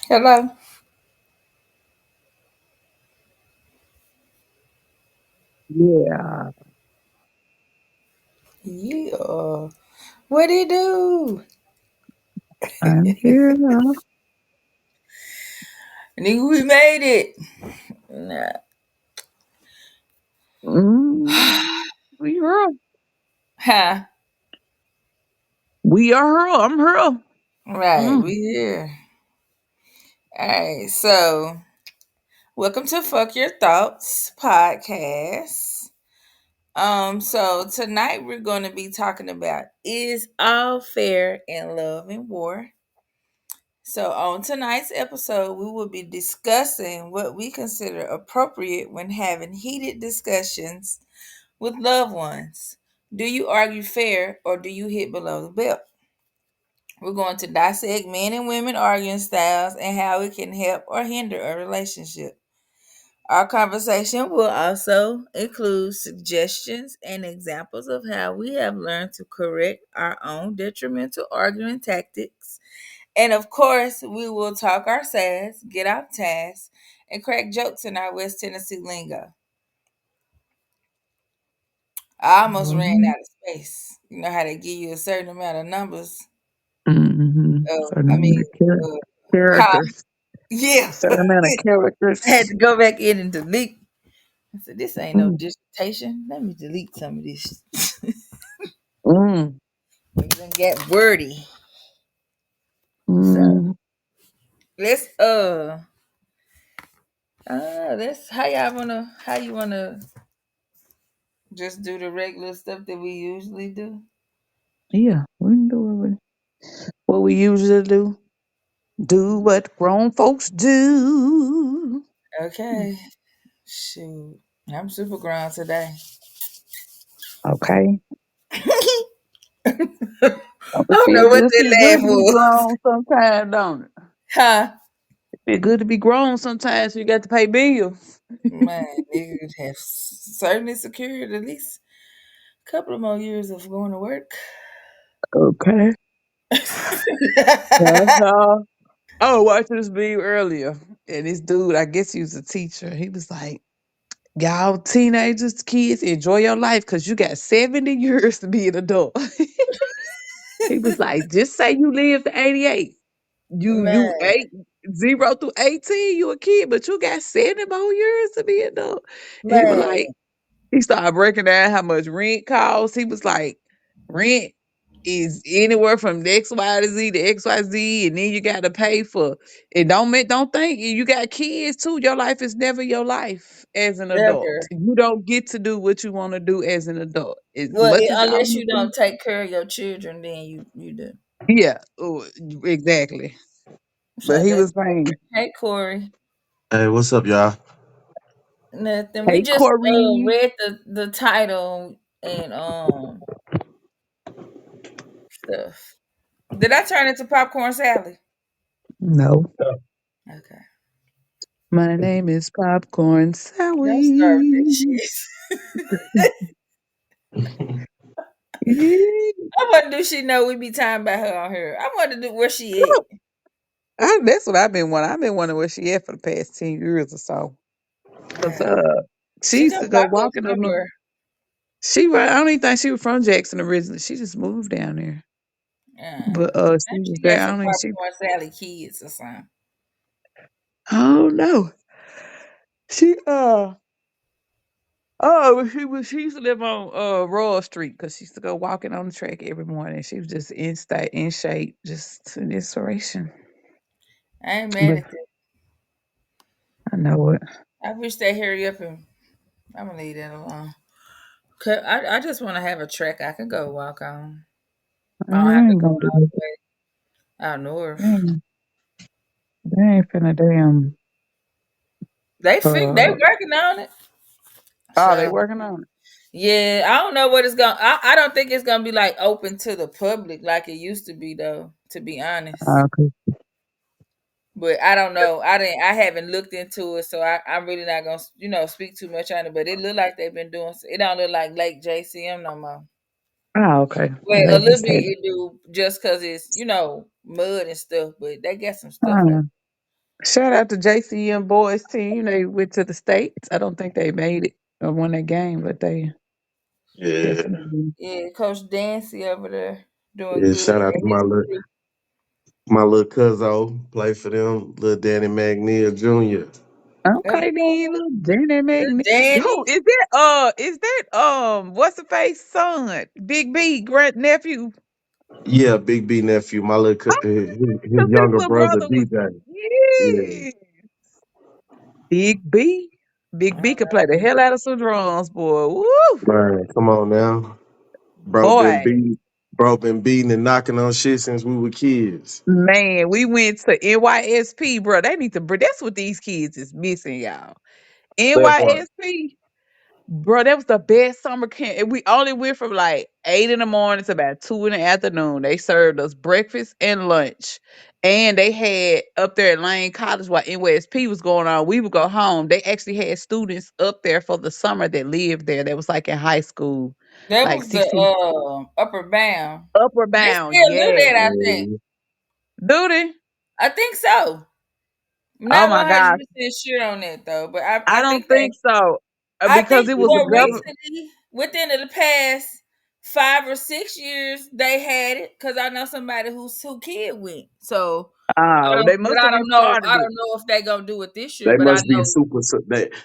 Hello. Yeah, Yeah. What do you do? I'm here. Nigga, we made it. Nah. We are. Huh. We are her. I'm her. Right, we Mm. here. Alright, so welcome to Fuck Your Thoughts podcast. So tonight we're gonna be talking about is all fair in love and war. So on tonight's episode, we will be discussing what we consider appropriate when having heated discussions with loved ones. Do you argue fair or do you hit below the belt? We're going to dissect men and women arguing styles and how it can help or hinder a relationship. Our conversation will also include suggestions and examples of how we have learned to correct our own detrimental arguing tactics. And of course, we will talk our sass, get off task, and crack jokes in our West Tennessee lingo. I almost ran Mm-hmm. out of space. You know how they give you a certain amount of numbers? So I none of mean, the uh, huh? characters. Yeah. Certain amount of I had characters. to go back in and delete. I said, this ain't no Mm. dissertation. Let me delete some of this. Mm. It done get wordy. So Mm. let's let's how you wanna just do the regular stuff that we usually do. Yeah, we can do what we usually do. Do what grown folks do. Okay. Shoot. I'm super grown today. Okay. I It don't know feel what good. Feel that good laugh to be was. grown sometimes, don't it? Huh? Feel good to be grown sometimes. So you got to pay bills. Man, niggas have certainly secured at least a couple of more years of going to work. Okay. Uh-huh. I was watching this video earlier, and this dude, I guess he was a teacher. He was like, "Y'all teenagers, kids, enjoy your life because you got 70 years to be an adult." He was like, "Just say you live to 88. You Man, 0 through 18, you a kid, but you got 70 more years to be an adult." And he was man, like, he started breaking down how much rent costs. He was like, rent is anywhere from X, Y to Z to XYZ, and then you gotta pay for it. Don't think you got kids too. Your life is never your life as an adult. never. You don't get to do what you want to do as an adult. As Well, much as y'all unless wanna you do. don't take care of your children, then you do. Yeah, exactly. But So he that's was saying, hey Corey. Hey, what's up, y'all? Nothing. We "Hey just Corey." read the title and stuff. Did I turn into popcorn Sally? No, Okay. my name is Popcorn Don't start with that Sally. shit. I wonder do she know we be talking about her on here. I wonder do where she at. That's what I've been wanting. I've been wondering where she at for the past 10 years or so. Cause Man. she She used come to go pop up walking on the. somewhere. I don't even think she was from Jackson originally. She just moved down there. But she Maybe was she there. got I some don't think she. popcorn Sally kids or something. Oh no. She oh she used to live on Royal Street because she used to go walking on the track every morning. She was just in shape, just an inspiration. I ain't mad But at that. I know it. I wish they hurry up and I'm gonna leave that alone. 'Cause I just want to have a track I can go walk on. I I don't have to ain't go gonna do all it. the way out They north. ain't, they ain't finna damn They uh working on it. oh, they So working on it. yeah, I don't know what it's gonna. I don't think it's gonna be like open to the public like it used to be though. To be honest, Okay. but I don't know. I didn't. I haven't looked into it, so I'm really not gonna speak too much on it. But it look like they've been doing. It don't look like Lake JCM no more. Oh, okay. Well, Well, a they little just bit said, it do just because it's mud and stuff. But they got some stuff out. uh, Shout out to JCM boys team. They went to the states. I don't think they made it or won that game, but they Yeah, definitely. Yeah, Coach Dancy over there doing yeah. good Shout out and to his crew. my little cousin play for them, little Danny McNeil Jr. Okay, then Okay. little Danny Little Magnet. Who Danny. is that? Is that what's the face son? Big B grand nephew. Yeah, Big B nephew, my little his Cause his younger little brother brother was DJ. Yeah, yeah. Big B. Big B could play the hell out of some drums, boy. Woo! man, come on now, bro. Been Boy. beating, bro. Been beating and knocking on shit since we were kids. Man, we went to NYSP, bro. They need to that's what these kids is missing, y'all. That part. NYSP. Bro, that was the best summer camp. And we only went from like 8 in the morning to about 2 in the afternoon. They served us breakfast and lunch. And they had up there at Lane College while NYSP was going on, we would go home. They actually had students up there for the summer that lived there. That was like in high school, That like was the 16 upper bound. upper They bound. still do Yes. that, I think. Yeah. Duty. I think so. I'm Oh not my gosh. 100% sure on that though, but I I think don't they think so. I Because think it was a more government. recently, within the past 5 or 6 years, they had it because I know somebody who kid went. So I Oh, don't, they but must I have don't know. restarted I it. don't know if they gonna do it this year. They But I must be know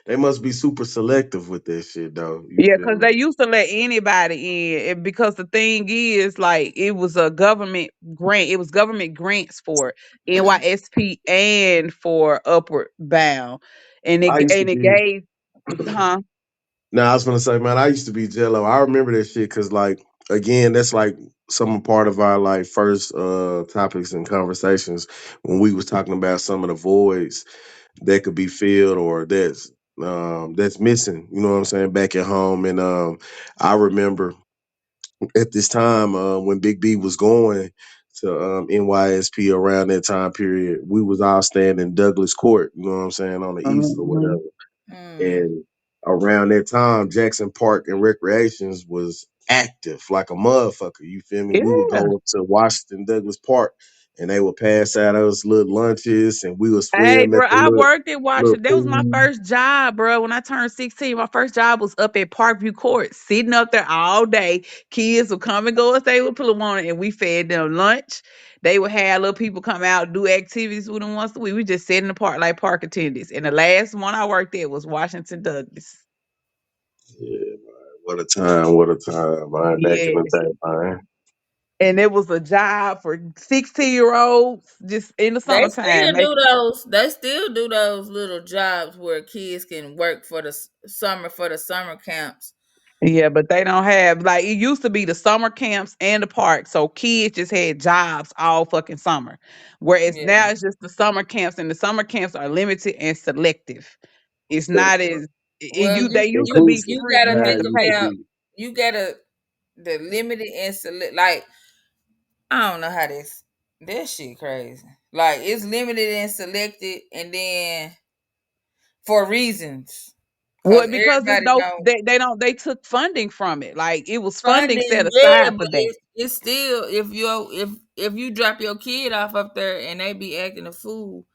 they must be super selective with that shit though. You Yeah, feel because me? they used to let anybody in. Because the thing is, like, it was a government grant. It was government grants for NYSP and for Upward Bound, and I used to it be. gave, huh? Now I was gonna say, man, I used to be jello. I remember that shit because, like, again, that's like some part of our like first topics and conversations when we was talking about some of the voids that could be filled or that's missing. You know what I'm saying? Back at home, and I remember at this time when Big B was going to NYSP around that time period, we was all staying in Douglas Court. You know what I'm saying, on the east or Hmm. whatever. mm, And around that time, Jackson Park and Recreations was active like a motherfucker. You feel me? We would Yeah. go up to Washington Douglas Park and they would pass out us little lunches and we would Hey, swim at bro, the I worked in little Washington. That was my pool. first job, bro. When I turned 16, my first job was up at Parkview Court, sitting up there all day. Kids would come and go and stay with Philemon, and we fed them lunch. They would have little people come out do activities with them once a week. We just sat in the park like park attendants. And the last one I worked at was Washington Douglas. Yeah, man. What a time, man. Back in the Yes. day, man. And it was a job for 16-year-olds just in the they summertime. still do those. They still do those little jobs where kids can work for the summer for the summer camps. Yeah, but they don't have like it used to be the summer camps and the park. So kids just had jobs all fucking summer. Whereas Yeah. now it's just the summer camps and the summer camps are limited and selective. It's That not part. as Well, they you used to you be Inclusive. you free. You gotta Yeah, had think it to used to pay. about be. you gotta the limited and select like I don't know how this shit crazy. Like it's limited and selected, and then for reasons, cause Well, because it's everybody no don't they don't they took funding from it. Like it was funding funding. set Yeah, aside for but that. it's still if you drop your kid off up there and they be acting a fool,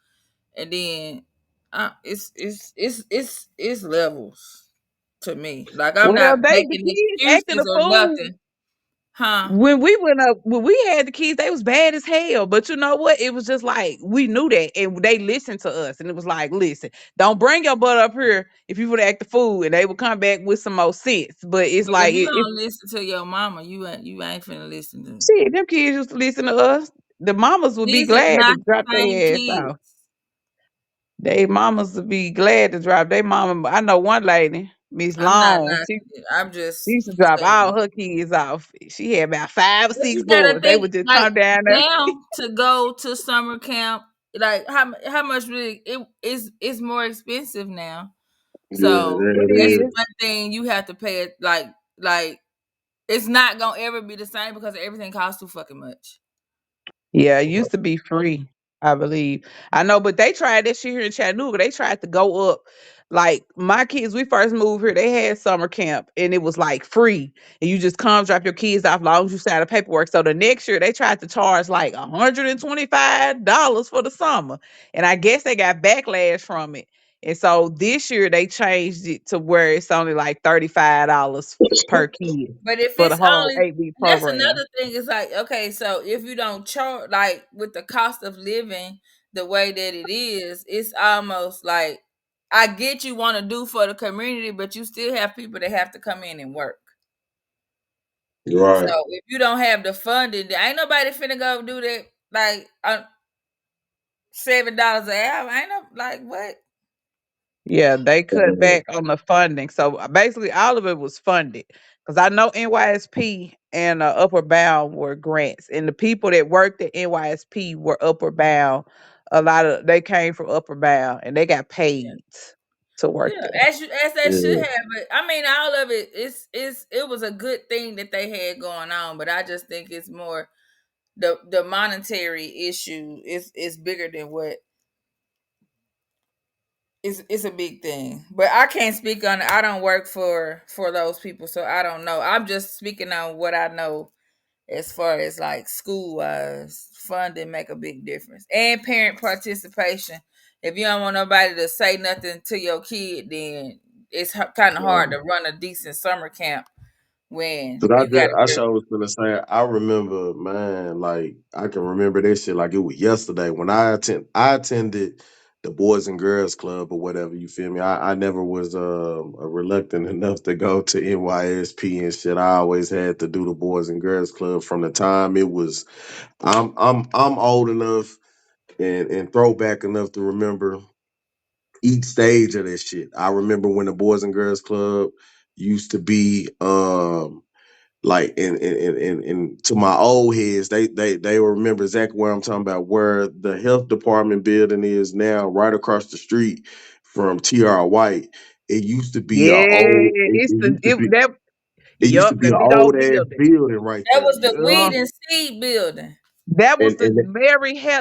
and then it's levels to me. Like I'm Well, not the making kids acting excuses a or fool. nothing, huh? When we had the kids, they was bad as hell. But you know what? It was just like we knew that, and they listened to us. And it was like, listen, don't bring your butt up here if you would act the fool, and they would come back with some more sense. But it's But if like you it's don't listen to your mama, you ain't finna listen to. shit. Them kids used to listen to us. The mamas would be These is glad to not drop the same their ass kids. off. They mamas would be glad to drop their mama. I know one lady, Miss I'm not Long. knocking it. I'm She just used to drop all saying. her kids off. She had about five or But six you gotta boys. They think would just like come down there. now to go to summer camp, like how much really it's more expensive now. Yeah, So It that that's is. is. one thing you have to pay it like it's not gonna ever be the same because everything costs too fucking much. Yeah, it used to be free, I believe. I know, but they tried that shit here in Chattanooga. They tried to go up. Like my kids, we first moved here, they had summer camp and it was like free. And you just come drop your kids off as long as you sign the paperwork. So the next year they tried to charge like $125 for the summer. And I guess they got backlash from it. And so this year they changed it to where it's only like $35 per kid But if for the it's whole only, 8 week and that's program. another thing, is like, okay, so if you don't charge, like with the cost of living the way that it is, it's almost like, I get you want to do for the community, but you still have people that have to come in and work. So Right. if you don't have the funding, there ain't nobody finna go do that like $7 an hour. Ain't no like what? Yeah, they cut back on the funding. So basically, all of it was funded. Because I know NYSP and Upper Bound were grants, and the people that worked at NYSP were Upper Bound. A lot of they came from Upper Bound, and they got paid to work Yeah, there. as they should Yeah. have. But I mean, all of it is it was a good thing that they had going on. But I just think it's more the monetary issue is bigger than what it's a big thing. But I can't speak on it. I don't work for those people, so I don't know. I'm just speaking on what I know as far as like school wise. Funding make a big difference, and parent participation. If you don't want nobody to say nothing to your kid, then it's kind of hard to run a decent summer camp when Cause you got to I work. sure was gonna say I remember, man, like I can remember that shit like it was yesterday when I attended the Boys and Girls Club or whatever, you feel me? I never was reluctant enough to go to NYSP and shit. I always had to do the Boys and Girls Club from the time it was I'm old enough and throwback enough to remember each stage of this shit. I remember when the Boys and Girls Club used to be like and to my old heads, they will remember exactly where I'm talking about, where the health department building is now, right across the street from TR White. It used to be a Yeah, old it's the it that it used to yup, be the an big old old ass building. building right That there. was You the feel weed Yeah. me? and seed building. That was And the and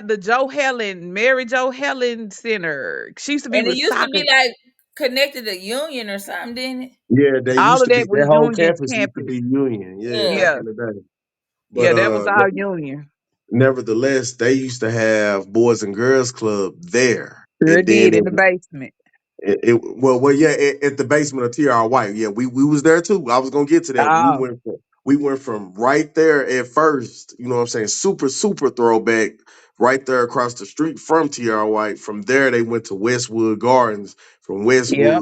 The Joe Helen, Mary Joe Helen Center. She used to be And it with used to soccer. be like connected to Union or something, didn't it? yeah, they All used of to be that was that whole Union campus used to campus. be Union, yeah, Yeah. back Yeah. in the day. But Yeah, that was all Union. nevertheless, they used to have Boys and Girls Club there, Sure and then did in the basement. yeah, at the basement of TR White. Yeah, we was there too. I was gonna get to that. Oh, We went from right there at first. You know what I'm saying? Super throwback. Right there across the street from TR White. From there, they went to Westwood Gardens. yeah.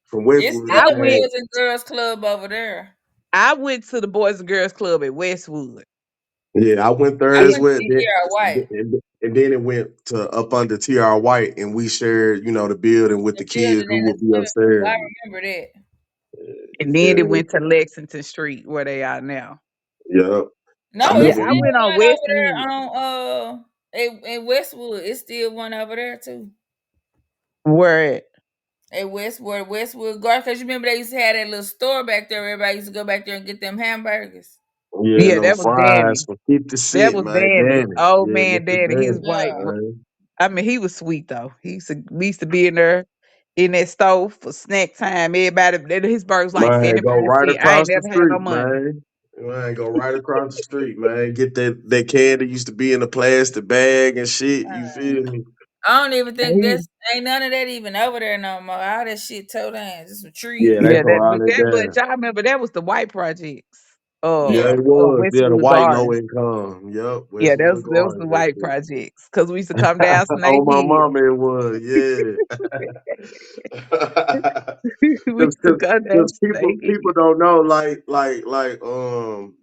From It's Westwood, they still I a went came. Boys and Girls Club over there. I went to the Boys and Girls Club at Westwood. Yeah, I went there I It as went to well. the TR White. And then it went to up under TR White, and we shared, the building with The the kids building who and the would be swimming pool. I upstairs. remember that. and then it Yeah, went to Lexington Street where they are now. yeah. No, I Yeah, it's remember I still we. went on one over Westwood. there on in Westwood. It's still one over there too. Where at? At Westwood Garden. Cause you remember they used to have that little store back there. Everybody used to go back there and get them hamburgers. Yeah, and Yeah, them that was fries Danny. for 50 That cent, was man. Danny. Danny. Old Yeah, man Mr. Danny. His Danny, white. Yeah. man. I mean, he was sweet though. We used to be in there in that stove for snack time. His burger was like Man, go 75 right cents. I ain't across the never had no street, money. man. Man, go right across the street, man. Get that candy used to be in a plastic bag and shit. You feel me? I don't even think And that's ain't none of that even over there no more. All that shit tore down. Just some Yeah, trees. they yeah, tore all that but down. y'all remember that was the white projects Yeah. Yeah, it of was. Yeah, the Westwood white low Gardens. income. Yep, Yeah, Westwood that was the Gardens. That white shit. projects because we used to come down Snake Oh, my Hill. mama, it was. Yeah. We Cause, used to cause, come down 'cause people Snake people Hill. don't know,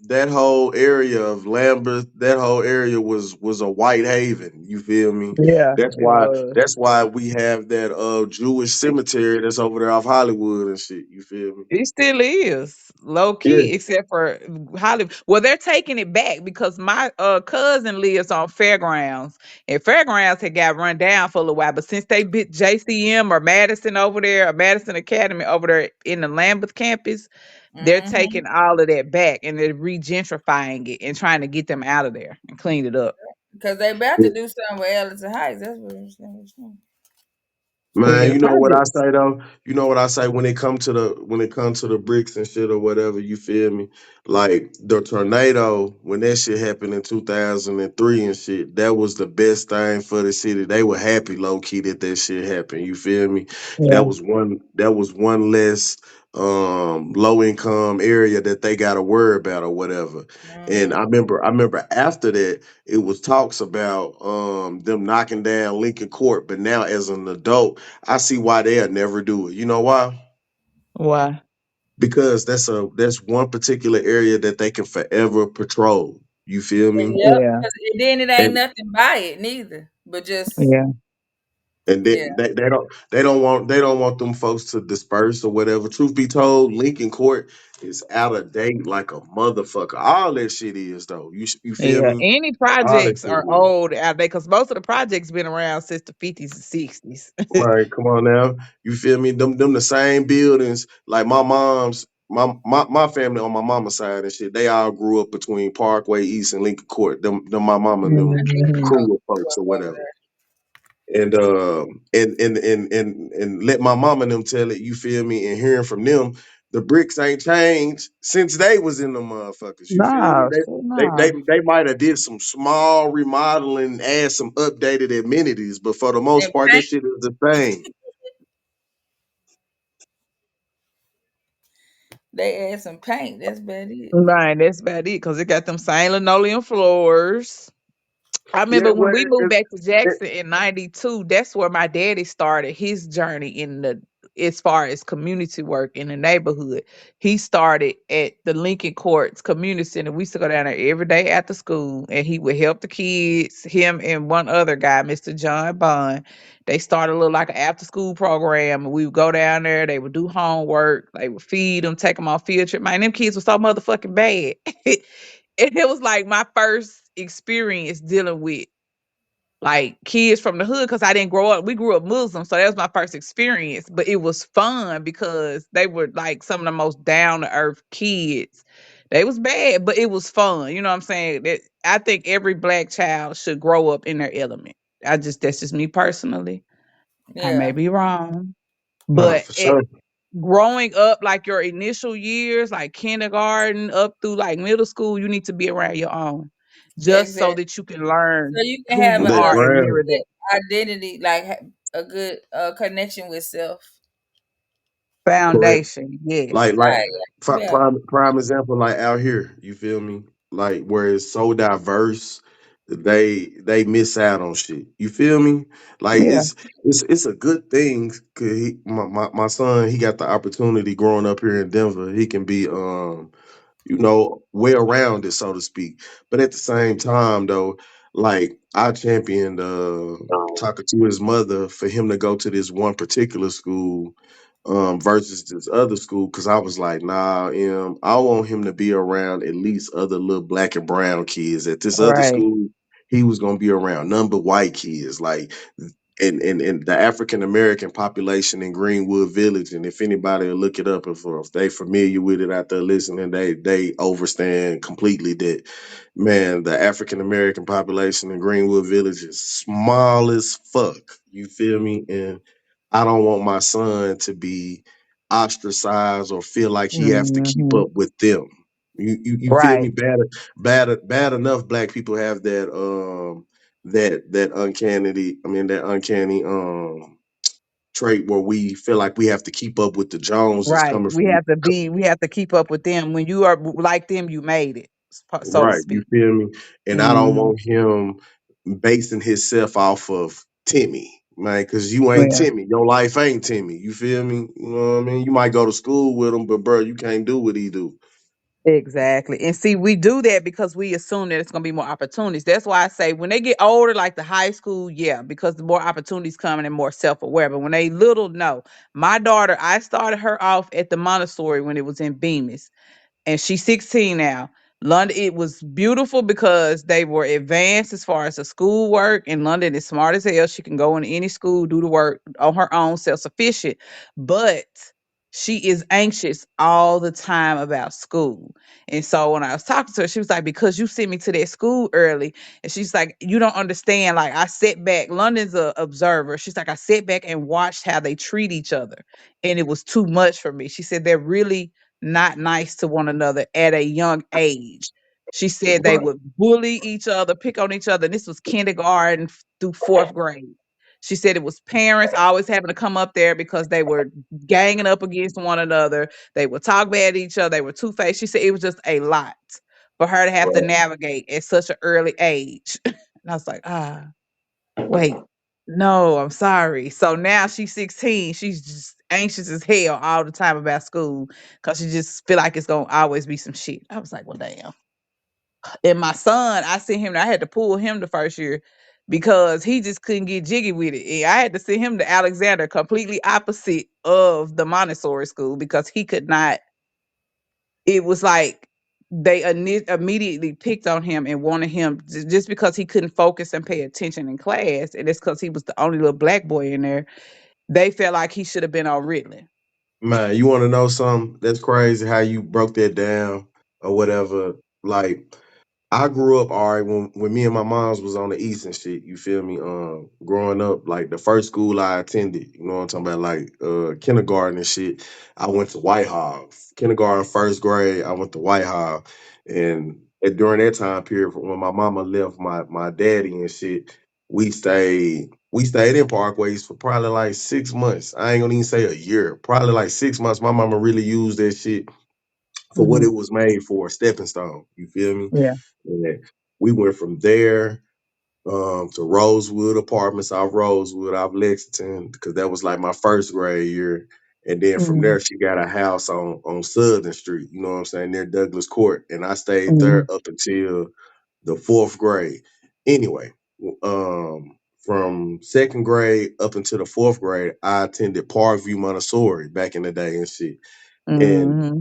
that whole area of Lambeth, that whole area was a white haven. You feel me? Yeah, That's it why was. that's why we have that Jewish cemetery that's over there off Hollywood and shit. You feel me? It still is low Yeah. key, except for Hollywood. Well, they're taking it back because my cousin lives on Fairgrounds, and Fairgrounds had got run down for a little while. But since they bit JCM or Madison over there, or Madison Academy over there in the Lambeth campus, they're Mm-hmm. taking all of that back and they're regentrifying it and trying to get them out of there and clean it up. Because they about to do something with Ellison Heights. That's what I'm saying. Man, Yeah, the you know what I projects. say though. You know what I say when it comes to the bricks and shit or whatever. You feel me? Like the tornado when that shit happened in 2003 and shit. That was the best thing for the city. They were happy low key that that shit happened. You feel me? Yeah. That was one less low income area that they got to worry about or whatever. And Mhm. I remember after that it was talks about them knocking down Lincoln Court, but now as an adult I see why they'll never do it. You know why? Why? Because that's one particular area that they can forever patrol. You feel me? Yep, Yeah. 'cause then it ain't And nothing by it neither, but just Yeah. yeah, they don't want them folks to disperse or whatever. Truth be told, Lincoln Court is out of date like a motherfucker. All that shit is though. You feel Yeah. me? Any All that projects shit are is. old out there because most of the projects been around since the 50s and 60s. Right, come on now. You feel me? Them the same buildings. Like my family on my mama's side and shit. They all grew up between Parkway East and Lincoln Court. Them my mama and them Mhm. crew of grew folks up or over whatever. there. And let my mama and them tell it. You feel me? And hearing from them, the bricks ain't changed since they was in the motherfuckers. You feel me? Nah, so They might have did some small remodeling, add some updated amenities, but for the And most part, paint, this shit is the same. they add some paint. That's about it. right, that's about it because it got them same linoleum floors. I Yeah, remember when well, we moved back to it, Jackson in '92. That's where my daddy started his journey in the as far as community work in the neighborhood. He started at the Lincoln Courts Community Center. We used to go down there every day after school, and he would help the kids. Him and one other guy, Mr. John Bond. They started a little like an after school program, and we would go down there. They would do homework. They would feed them, take them on field trip. Man, them kids were so motherfucking bad. And it was like my first experience dealing with like kids from the hood because I didn't grow up. We grew up Muslim, so that was my first experience. But it was fun because they were like some of the most down to earth kids. They was bad, but it was fun. You know what I'm saying? That I think every black child should grow up in their element. I just That's just me personally. I may Yeah, be wrong, nah, but for sure. growing up, like your initial years, like kindergarten up through like middle school, you need to be around your own just so exactly. that you can So learn you can who have you a That are and ground. mirror good that identity, like a good connection with self. Correct. foundation. Yes. Like Yeah, prime example, like out here, you feel me? Like where it's so diverse, they miss out on shit. You feel me? Like Yeah. it's a good thing. Cause my son, he got the opportunity growing up here in Denver. He can be well rounded, so to speak. But at the same time, though, like I championed talking to his mother for him to go to this one particular school versus this other school because I was like, nah, I want him to be around at least other little black and brown kids. At this other Right. school, he was gonna be around none but white kids. Like and the African American population in Greenwood Village, and if anybody will look it up if they familiar with it out there listening, they overstand completely that man, the African American population in Greenwood Village is small as fuck. You feel me? And I don't want my son to be ostracized or feel like he has to keep Hmm. up with them. You feel me? Right. Bad enough black people have that uncanny that uncanny trait where we feel like we have to keep up with the Joneses Right. coming from We have to keep up with them. When you are like them, you made it, so to right, you speak. feel me? And I don't Hmm. want him basing himself off of Timmy, man, because you ain't Yeah. Timmy. Your life ain't Timmy. You feel me? You know what I mean? You might go to school with him, but bro, you can't do what he do. Exactly. And see, we do that because we assume that it's going to be more opportunities. That's why I say when they get older, like the high school, yeah, because the more opportunities coming and more self aware. But when they little, no. My daughter, I started her off at the Montessori when it was in Bemis, and she's 16 now. London, it was beautiful because they were advanced as far as the school work. And London is smart as hell. She can go in any school, do the work on her own, self sufficient. But she is anxious all the time about school. And so when I was talking to her, she was like, because you sent me to that school early. And she's like, you don't understand. Like, I sat back, London's a observer. She's like, I sat back and watched how they treat each other. And it was too much for me. She said, they're really not nice to one another at a young age. She said they Right. would bully each other, pick on each other. And this was kindergarten through fourth grade. She said it was parents always having to come up there because they were ganging up against one another. They would talk bad to each other. They were two faced. She said it was just a lot for her to have to Right. navigate at such an early age. And I was like, wait, no, I'm sorry. So now she's 16. She's just anxious as hell all the time about school because she just feel like it's gonna always be some shit. I was like, well, damn. And my son, I sent him, I had to pull him the first year because he just couldn't get jiggy with it. And I had to send him to Alexander, completely opposite of the Montessori school, because he could not, it was like they immediately picked on him and wanted him just because he couldn't focus and pay attention in class. And it's because he was the only little black boy in there. They felt like he should have been on Ritalin. Man, you want to know something? That's crazy how you broke that down or whatever. Like, I grew up all right when me and my moms was on the east and shit. You feel me? Growing up, like the first school I attended, you know what I'm talking about, like kindergarten and shit. I went to Whitehall. Kindergarten, first grade, I went to Whitehall, and during that time period, when my mama left my daddy and shit, we stayed in Parkways for probably like 6 months. I ain't gonna even say a year, probably like 6 months. My mama really used that shit for what Hmm. it was made for, a stepping stone. You feel me? Yeah. And we went from there to Rosewood Apartments off Rosewood, off Lexington, because that was like my first grade year. And then from Hmm. there, she got a house on Southern Street, you know what I'm saying, near Douglas Court. And I stayed Hmm. there up until the fourth grade. Anyway, from second grade up until the fourth grade, I attended Parkview Montessori back in the day and shit. And Hmm.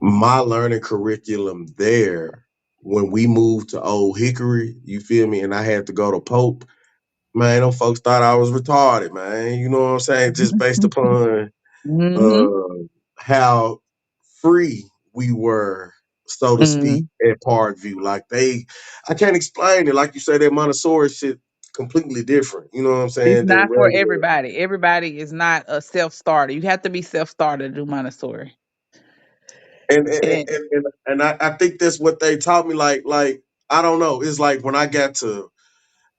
my learning curriculum there, when we moved to Old Hickory, you feel me, and I had to go to Pope, man, them folks thought I was retarded, man. You know what I'm saying? Just based upon Hmm. uh how free we were, so to speak, Hmm. at Parkview. Like I can't explain it. Like you say, that Montessori shit completely different. You know what I'm It's saying? Than not for regular. everybody. Everybody is not a self starter. You have to be self starter to do Montessori. And And I think that's what they taught me. Like I don't know. It's like when I got to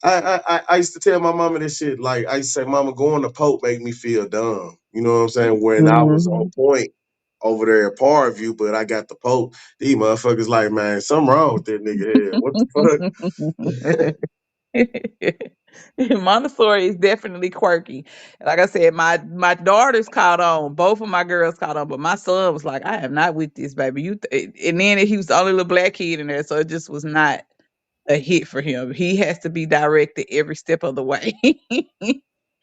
I used to tell my mama this shit. Like I used to say, "Mama, going to Pope make me feel dumb." You know what I'm saying? When I was on mhm. point over there at Parview, but I got the Pope. These motherfuckers like, man, something wrong with that nigga here. What the fuck? Montessori is definitely quirky. Like I said, my daughters caught on. Both of my girls caught on, but my son was like, "I am not with this, baby." And then he was the only little black kid in there, so it just was not a hit for him. He has to be directed every step of the way.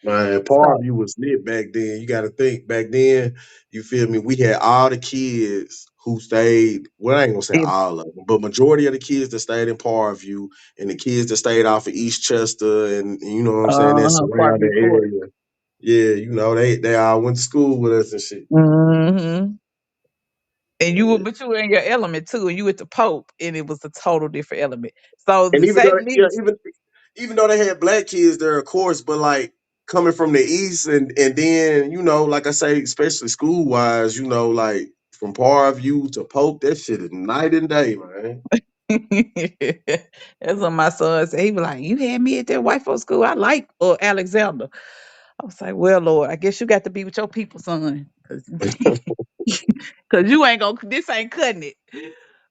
Man, So, Parview was lit back then. You got to think back then. You feel me? We had all the kids who stayed. Well, I ain't gonna say it, all of them, but majority of the kids that stayed in Parview and the kids that stayed off of East Chester and you know what I'm saying, that Parkview surrounding Court. area. Yeah, you know they all went to school with us and shit. Hmm. And you were, Yeah. but you were in your element too, and you were the Pope, and it was a total different element. So And the even though Saint yeah, Nick's. even though they had black kids there, of course, but like coming from the east and then like I say, especially school wise, like from Parview to Polk, that shit is night and day, man. That's what my son said. He was like, "You had me at that white folks school. I like Alexander." I was like, "Well, Lord, I guess you got to be with your people, son, because you ain't gonna. This ain't cutting it."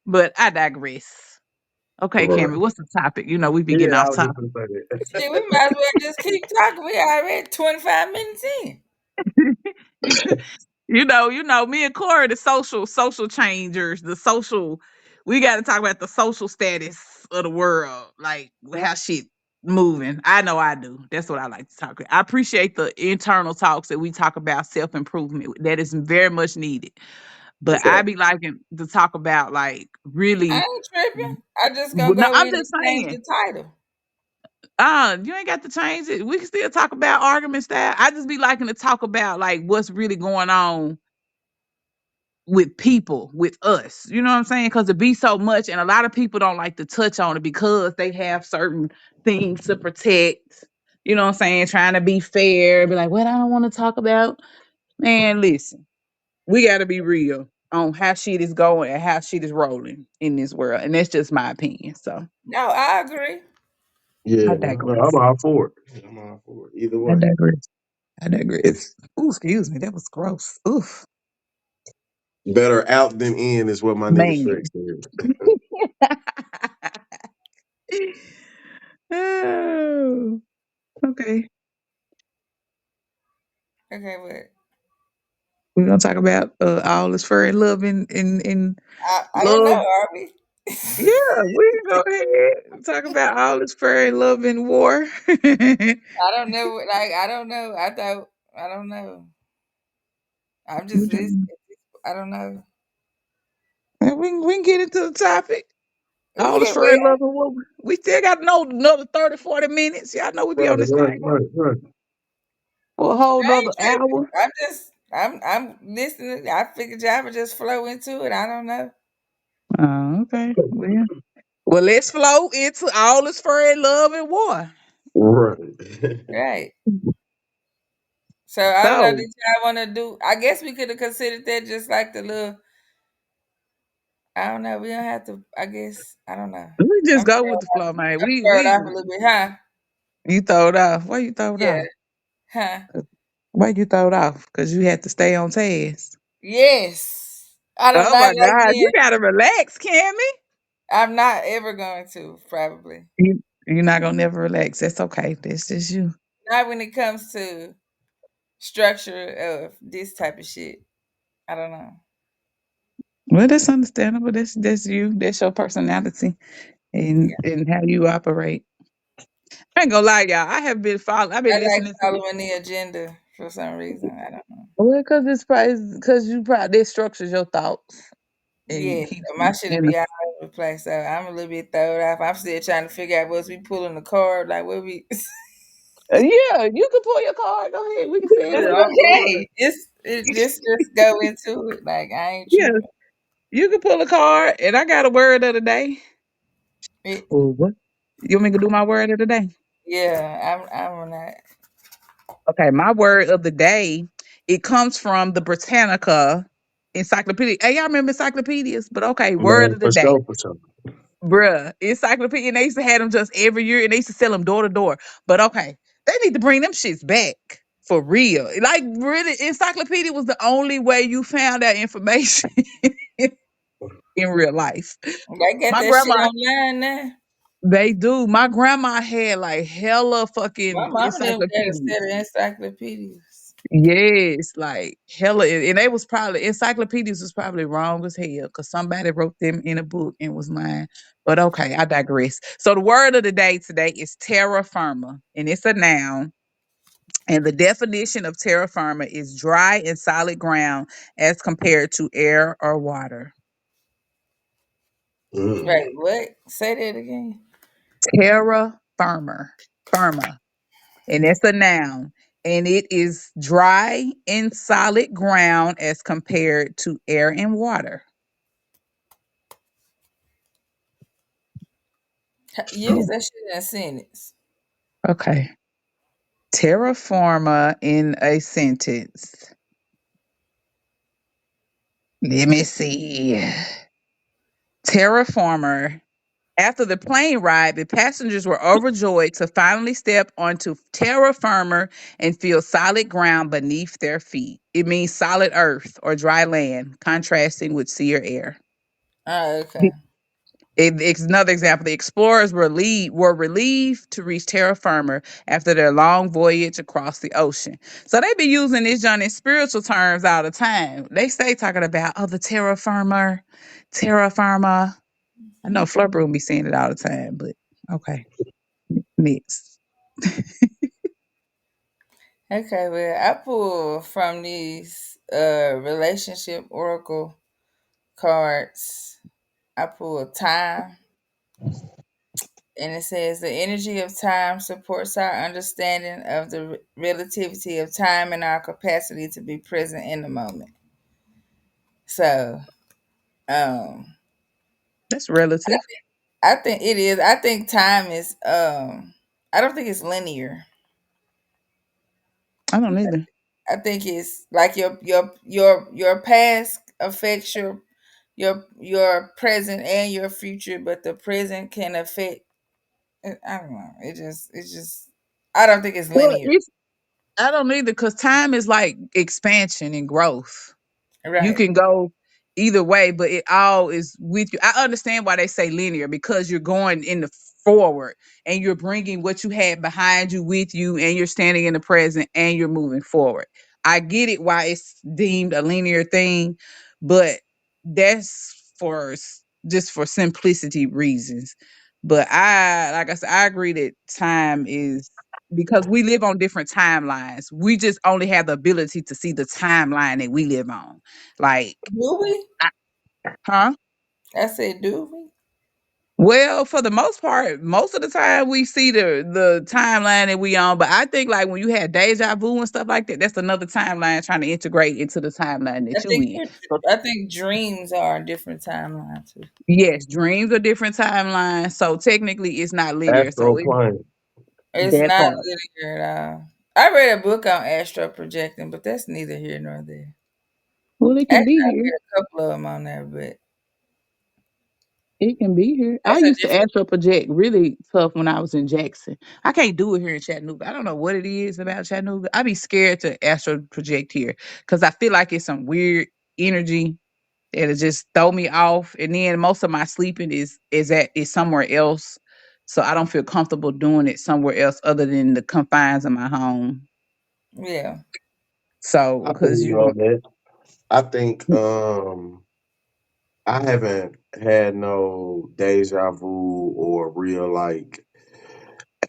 But I digress. Okay, Right. Cameron, what's the topic? You know, we be getting Yeah, I off was just topic. gonna say Shit, we that. might as well just keep talking. We already 25 minutes in. Me and Corey, the social changers, the social. We got to talk about the social status of the world, like how shit moving. I know I do. That's what I like to talk about. I appreciate the internal talks that we talk about self improvement. That is very much needed. But I Fact. be liking to talk about like I really. ain't tripping. I just gonna No, go I'm in just and change saying. the title. You ain't got to change it. We can still talk about argument style. I just be liking to talk about like what's really going on with people, with us. You know what I'm saying? Because it be so much, and a lot of people don't like to touch on it because they have certain things to protect. You know what I'm saying? Trying to be fair, be like, "Well, I don't want to talk about." Man, listen, we got to be real on how shit is going and how shit is rolling in this world, and that's just my opinion. So No, I agree. I Yeah, I'm digress. all for it. I'm all for it. Either I way. digress. I digress. Ooh, excuse me, that was gross. Oof, Better out than in is what my nigga man. Shrek said. Oh, okay. Okay, but We're gonna talk about all this furry love and I don't know. love. Are we? Yeah, we can go ahead talk about all this furry love and war. we I don't know. Like I don't know. I thought I don't know. I'm just listening. can I don't know. we can get into the topic. We All this get furry well. love and war. We still got another 30, 40 minutes. Y'all know we be Right, on this right, thing right, right. for a whole I ain't nother tripping. hour. I'm listening. I figured y'all would just flow into it. I don't know. Okay. Well, let's flow into all this furry love and war. Right. Right. So I don't know. Did So y'all want to do? I guess we could have considered that just like the little. I don't know. We don't have to. I guess I don't know. we just I'm go with the flow, man. I'm We thrown we off a little bit, huh? you throw it off. Why you throw it Yeah, off? huh? Why you throw it off? Because you had to stay on task. Yes. I do Oh not my like God, you being. gotta relax, Cammy. I'm not ever going to probably You're not gonna never relax. That's okay. That's just you. not when it comes to structure of this type of shit. I don't know. Well, that's understandable. That's you. That's your personality Yeah, and how you operate. I ain't gonna lie, y'all. I have been following. I've I been like listening to. following the agenda for some reason. I don't know. Well, because it's probably because you probably that structures your thoughts and Yeah, keeps so my you shit'll in. be all over the place. So I'm a little bit thrown off. I'm still trying to figure out what's we pulling the card. Like what we. Yeah, you can pull your card. Go ahead. We can say it. It's okay. Just go into it. Like I ain't Yeah, tripping. you can pull a card. And I got a word of the day. It, Oh, what? You want me to do my word of the day? yeah, I'm not. Okay, my word of the day, it comes from the Britannica encyclopedia. Hey, y'all remember encyclopedias? But okay, word Man, of the for day. sure, for sure. Bruh, encyclopedia, and they used to have them just every year, and they used to sell them door to door. But okay, they need to bring them shits back for real. Like, really, encyclopedia was the only way you found that information in real life. They get My that shit grandma, online now. they do. My grandma had like hella My fucking mama them got a encyclopedias. set of encyclopedias. Yes, like hella, and they was probably encyclopedias was probably wrong as hell because somebody wrote them in a book and was lying. But okay, I digress. So the word of the day today is terra firma, and it's a noun. And the definition of terra firma is dry and solid ground as compared to air or water. Mm. Right, what? Say that again. Terra firma, and it's a noun. And it is dry and solid ground as compared to air and water. Use that shit in a sentence. Okay. Terra firma in a sentence. Let me see. Terraformer. After the plane ride, the passengers were overjoyed to finally step onto terra firma and feel solid ground beneath their feet. It means solid earth or dry land, contrasting with sea or air. Oh, okay. It's another example. The explorers were relieved to reach terra firma after their long voyage across the ocean. So they be using this John in spiritual terms all the time. They stay talking about the terra firma. I know Fleur Broom be saying it all the time, but okay, next. Okay, well, I pull from these relationship oracle cards. I pull time, and it says the energy of time supports our understanding of the relativity of time and our capacity to be present in the moment. So, um, That's relative. I think it is. I think time is. I don't think it's linear. I don't either. I think it's like your past affects your present and your future, but the present can affect. I don't know. It's just. I don't think it's Well, linear. it's I don't either because time is like expansion and growth. You Right. can go either way, but it all is with you. I understand why they say linear because you're going in the forward and you're bringing what you had behind you with you and you're standing in the present and you're moving forward. I get it why it's deemed a linear thing, but that's just for simplicity reasons. But like I said, I agree that time is because we live on different timelines. We just only have the ability to see the timeline that we live on. Like, Do we? huh? I said, do we? Well, for the most part, most of the time we see the timeline that we on. But I think like when you had deja vu and stuff like that, that's another timeline trying to integrate into the timeline I that you think in. So I think dreams are a different timeline too. yes, dreams are different timelines. So technically, it's not linear. Astro So it's plane. It's that not part. linear at all. I read a book on astro projecting, but that's neither here nor there. Well, it can Actually, be I here. read a couple of them on there, but It can be here. I that's a used to different. astral project really tough when I was in Jackson. I can't do it here in Chattanooga. I don't know what it is about Chattanooga. I be scared to astral project here because I feel like it's some weird energy that'll just throw me off. And then most of my sleeping is somewhere else. So I don't feel comfortable doing it somewhere else other than the confines of my home. Yeah, So I feel because you you know, on that. I think I haven't had no deja vu or real like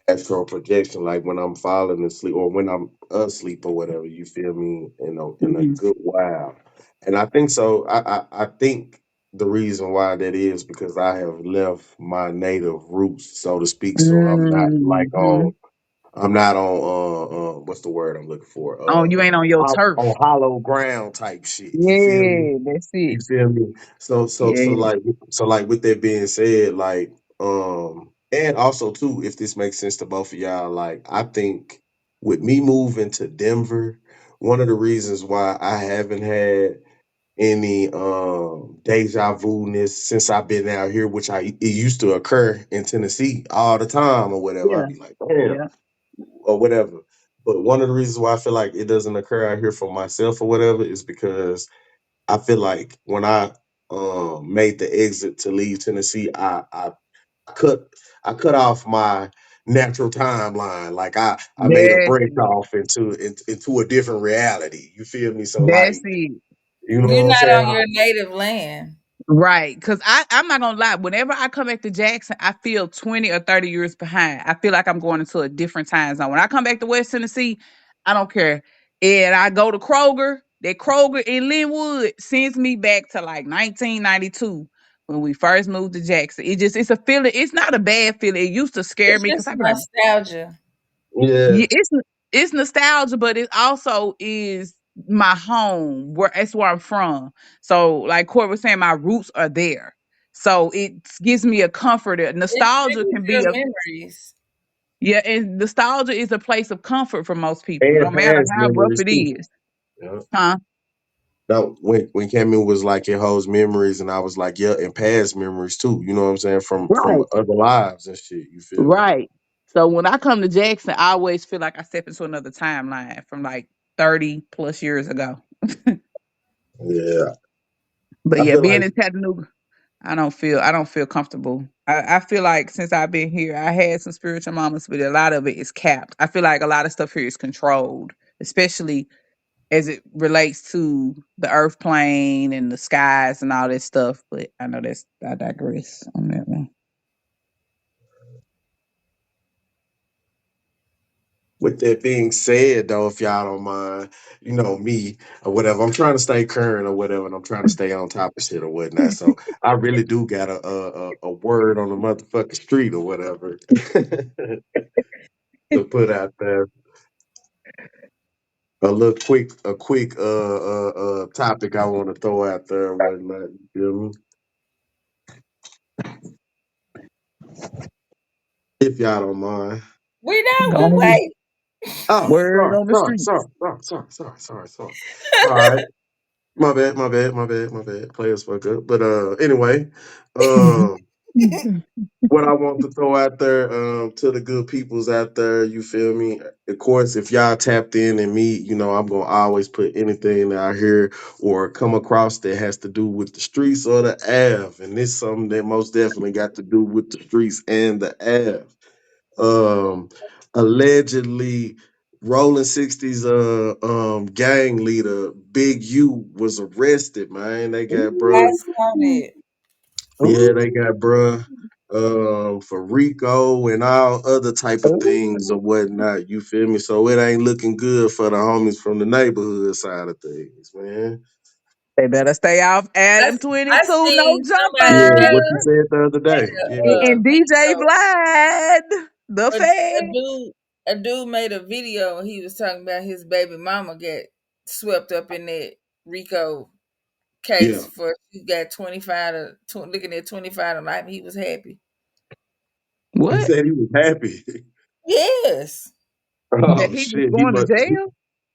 astral projection like when I'm falling asleep or when I'm asleep or whatever. You feel me? In a Mhm. good while, and I think so. I think the reason why that is because I have left my native roots, so to speak. So I'm not like Mhm. on. I'm not on what's the word I'm looking for? Oh, you ain't on your On turf. hollow ground type shit. You feel me? Yeah, that's it. You feel me? Yeah. So with that being said, like and also too, if this makes sense to both of y'all, like I think with me moving to Denver, one of the reasons why I haven't had any deja vu ness since I've been out here, which it used to occur in Tennessee all the time or whatever. I'd Yeah. be like, damn, Yeah. or whatever. But one of the reasons why I feel like it doesn't occur out here for myself or whatever is because I feel like when I made the exit to leave Tennessee, cut I cut off my natural timeline. Like I made a That's break it. off into a different reality. You feel me? So That's like, it. you know you're what I'm not on saying? your native land. Right. Cause I'm not gonna lie. Whenever I come back to Jackson, I feel 20 or 30 years behind. I feel like I'm going into a different time zone. When I come back to West Tennessee, I don't care. And I go to Kroger. That Kroger in Linwood sends me back to like 1992 when we first moved to Jackson. It's a feeling. It's not a bad feeling. It used to scare It's me because just I'm like, nostalgia. Yeah. yeah, it's nostalgia, but it also is my home where that's where I'm from. So, like Court was saying, my roots are there. So it gives me a comfort. It Nostalgia triggers can be your a memories. yeah, and nostalgia is a place of comfort for most people, no And matter past how rough memories it too. is. Yeah. Huh? No, when Camille was like it holds memories, and I was like, yeah, and past memories too. You know what I'm saying from Right. other lives and shit. You feel me? Right. So when I come to Jackson, I always feel like I step into another timeline from like 30 plus years ago. Yeah, But I yeah, feel being like in Chattanooga, I don't feel comfortable. I feel like since I've been here, I had some spiritual moments, but a lot of it is capped. I feel like a lot of stuff here is controlled, especially as it relates to the earth plane and the skies and all that stuff. But I know I digress on that one. with that being said, though, if y'all don't mind, you know me or whatever, I'm trying to stay current or whatever, and I'm trying to stay on top of shit or whatnot. So I really do got a word on the motherfucking street or whatever to put out there. a quick topic I want to throw out there and whatnot. You feel me? If y'all don't mind. We know we Gonna wait. Oh, word sorry, on the sorry, sorry, streets. sorry, sorry, sorry, sorry, sorry. All right. My bad, my bad, my bad, my bad. Players fuck up. But anyway, um what I want to throw out there to the good peoples out there, you feel me? Of course, if y'all tapped in and me, I'm gonna always put anything that I hear or come across that has to do with the streets or the Ave. And this is something that most definitely got to do with the streets and the Ave. Um Allegedly Rolling 60s gang leader Big U was arrested, man. They got I bruh. Ooh. saw that. Yeah, Ooh. they got bruh for Rico and all other type of things or Ooh. whatnot. You feel me? So it ain't looking good for the homies from the neighborhood side of things, man. They better stay off I, Adam I 22, no seen somebody Yeah, video. what you jumper. said the other day. Made Yeah. a And DJ video. Vlad, the A fan. dude made a video. And he was talking about his baby mama get swept up in that Rico case Yeah. for she got 25 looking at 25 to life. He was happy. He What? said he was happy. Yes. That Oh he was shit. He going to must jail?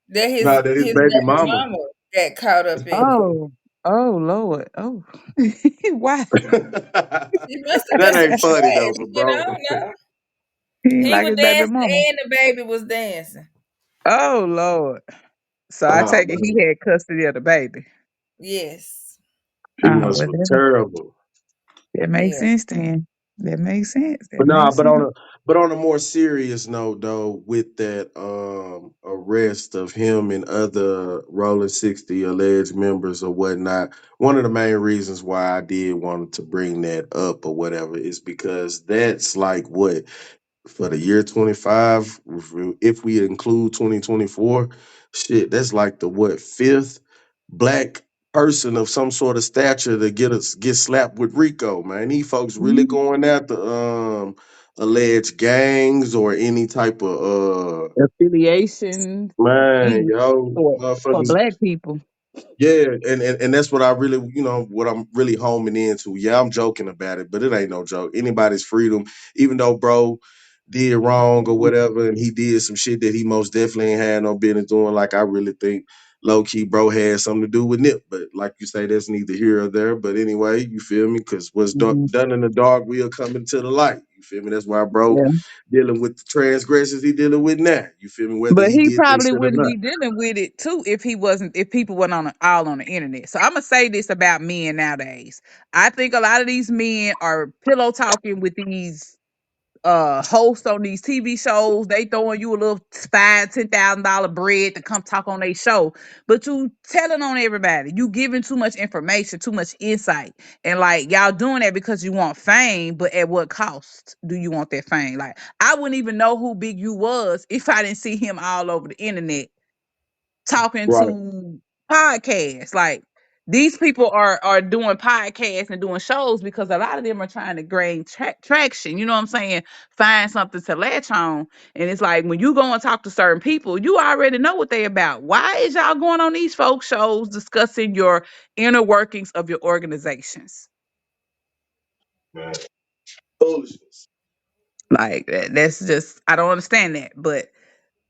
That nah, that his his baby baby mama. mama got caught up in it. Oh. Oh, Lord. Oh. Why? He must have That been some ain't funny though, trash, but bro. I don't know. He ain't He like was his baby dancing mama. and the baby was dancing. Oh, Lord. So I Oh take it he man. had custody of the baby. Yes. He Oh, must well, was terrible. that makes Yeah. sense then. That makes sense. That But nah, makes but sense. on a more serious note though, with that arrest of him and other Rolling 60 alleged members or whatnot, one of the main reasons why I did want to bring that up or whatever is because that's like what for the year 25, if we include 2024, shit, that's like the what fifth black person of some sort of stature to get slapped with Rico, man. These folks really Mhm. going after alleged gangs or any type of Affiliation, man, either yo, for motherfuckers. black people. Yeah, and that's what I really, what I'm really homing into. Yeah, I'm joking about it, but it ain't no joke. Anybody's freedom, even though bro did wrong or whatever, and he did some shit that he most definitely ain't had no business doing. Like I really think low key, bro had something to do with Nip, but like you say, that's neither here or there. But anyway, you feel me? Because what's Mhm. done in the dark will come into the light. You feel me? That's why bro Yeah. dealing with the transgressions he dealing with now. You feel me? Whether But he he did that probably shit or wouldn't not. be dealing with it too if people weren't all on the internet. So I'm gonna say this about men nowadays. I think a lot of these men are pillow talking with these hosts on these TV shows. They throwing you a little $5,000, $10,000 bread to come talk on their show, but you telling on everybody. You giving too much information, too much insight, and like y'all doing that because you want fame. But at what cost do you want that fame? Like I wouldn't even know who Big U was if I didn't see him all over the internet talking Right. to podcasts. Like these people are doing podcasts and doing shows because a lot of them are trying to gain traction. You know what I'm saying? Find something to latch on. And it's like when you go and talk to certain people, you already know what they about. Why is y'all going on these folk shows discussing your inner workings of your organizations? Man. Foolishness. Like that's just I don't understand that. But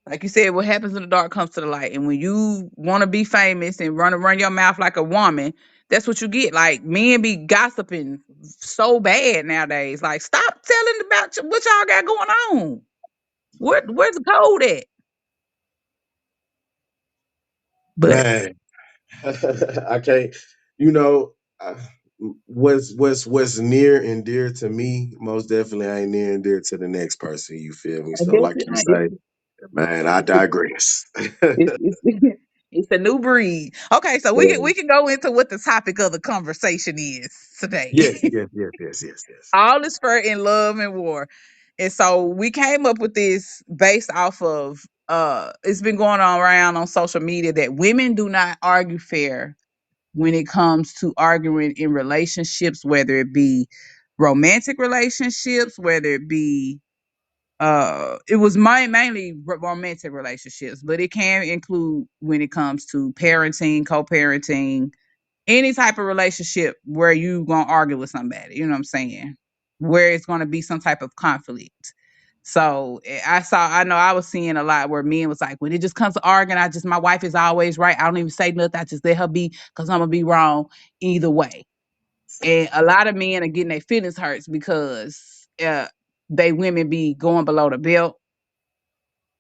like you said, what happens in the dark comes to the light. And when you want to be famous and run your mouth like a woman, that's what you get. Like men be gossiping so bad nowadays. Like stop telling about what y'all got going on. Where's the code at? But Man, I can't. You know, uh, what's near and dear to me most definitely ain't near and dear to the next person. You feel me? I So, guess like you it's say, man, I digress. it's it's a new breed. Okay, so we can go into what the topic of the conversation is today. Yes, yes, yes, yes, yes, yes. All is fair in love and war. And so we came up with this based off of it's been going on around on social media that women do not argue fair when it comes to arguing in relationships, whether it be romantic relationships, whether it be it was mainly romantic relationships, but it can include when it comes to parenting, co-parenting, any type of relationship where you gonna argue with somebody, you know what I'm saying? Where it's gonna be some type of conflict. So I know I was seeing a lot where men was like, when it just comes to arguing, my wife is always right. I don't even say nothing. I just let her be because I'm gonna be wrong either way. And a lot of men are getting their feelings hurt because they women be going below the belt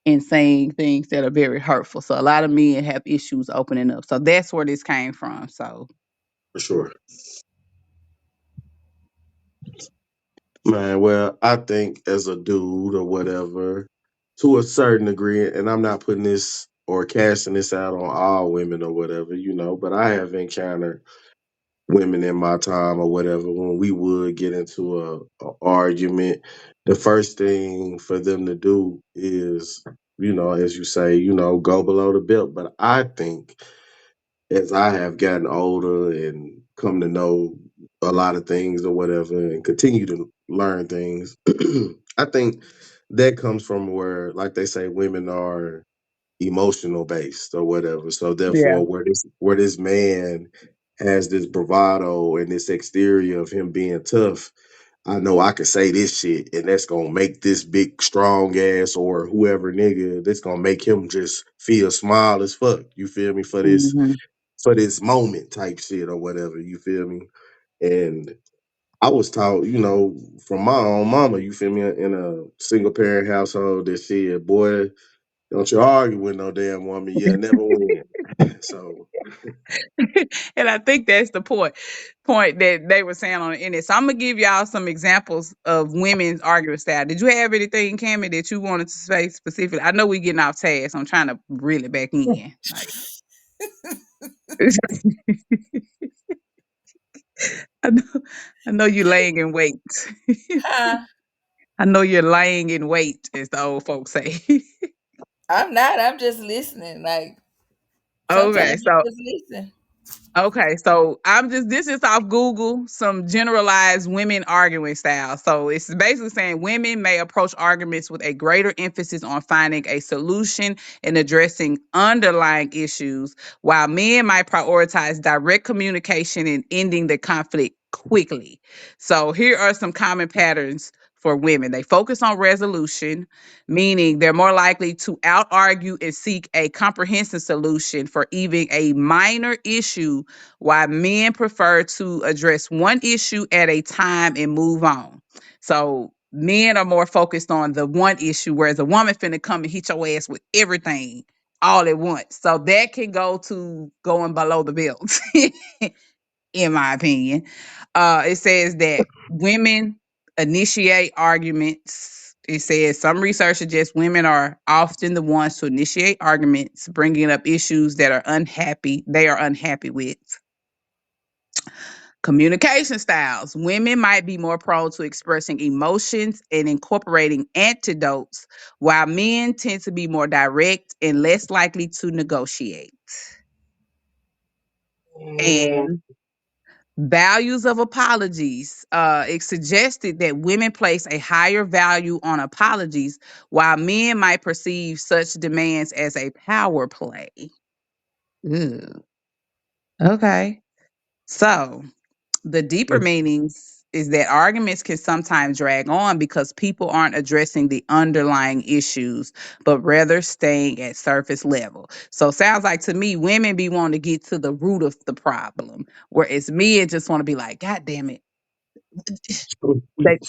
and saying things that are very hurtful. So a lot of men have issues opening up. So that's where this came from. So For sure. Man, well, I think as a dude or whatever, to a certain degree, and I'm not putting this or casting this out on all women or whatever, but I have encountered women in my time or whatever when we would get into a argument. The first thing for them to do is, as you say, go below the belt. But I think as I have gotten older and come to know a lot of things or whatever and continue to learn things, I think that comes from where, like they say, women are emotional based or whatever. So yeah. therefore, where this man has this bravado and this exterior of him being tough, I know I can say this shit and that's gonna make this big strong ass or whoever nigga that's gonna make him just feel small as fuck. You feel me Hmm. for this moment type shit or whatever. You feel me? And I was taught, from my own mama. You feel me? In a single parent household, that shit, boy, don't you argue with no damn woman. You'll never win. So And I think that's the point that they were saying on the internet. So I'm gonna give y'all some examples of women's arguing style. Did you have anything, Cammy, that you wanted to say specifically? I know we getting off task. I'm trying to reel it back in. Like I know, I know you laying in wait. Huh? I know you're laying in wait, as the old folks say. I'm not. I'm just listening. Like Okay, sometimes you so just listen. Okay, so this is off Google, some generalized women arguing style. So it's basically saying women may approach arguments with a greater emphasis on finding a solution and addressing underlying issues, while men might prioritize direct communication and ending the conflict quickly. So here are some common patterns for women. They focus on resolution, meaning they're more likely to out argue and seek a comprehensive solution for even a minor issue, while men prefer to address one issue at a time and move on. So men are more focused on the one issue, whereas a woman finna come and hit your ass with everything all at once. So that can go to going below the belt, in my opinion. It says that women initiate arguments. It says some research suggests women are often the ones to initiate arguments, bringing up issues that they are unhappy with. Communication styles. Women might be more prone to expressing emotions and incorporating antidotes, while men tend to be more direct and less likely to negotiate. mm, And values of apologies. It suggested that women place a higher value on apologies, while men might perceive such demands as a power play. Ooh, okay. So the deeper meanings is that arguments can sometimes drag on because people aren't addressing the underlying issues, but rather staying at surface level. So sounds like to me, women be wanting to get to the root of the problem, whereas men just want to be like, God damn it. They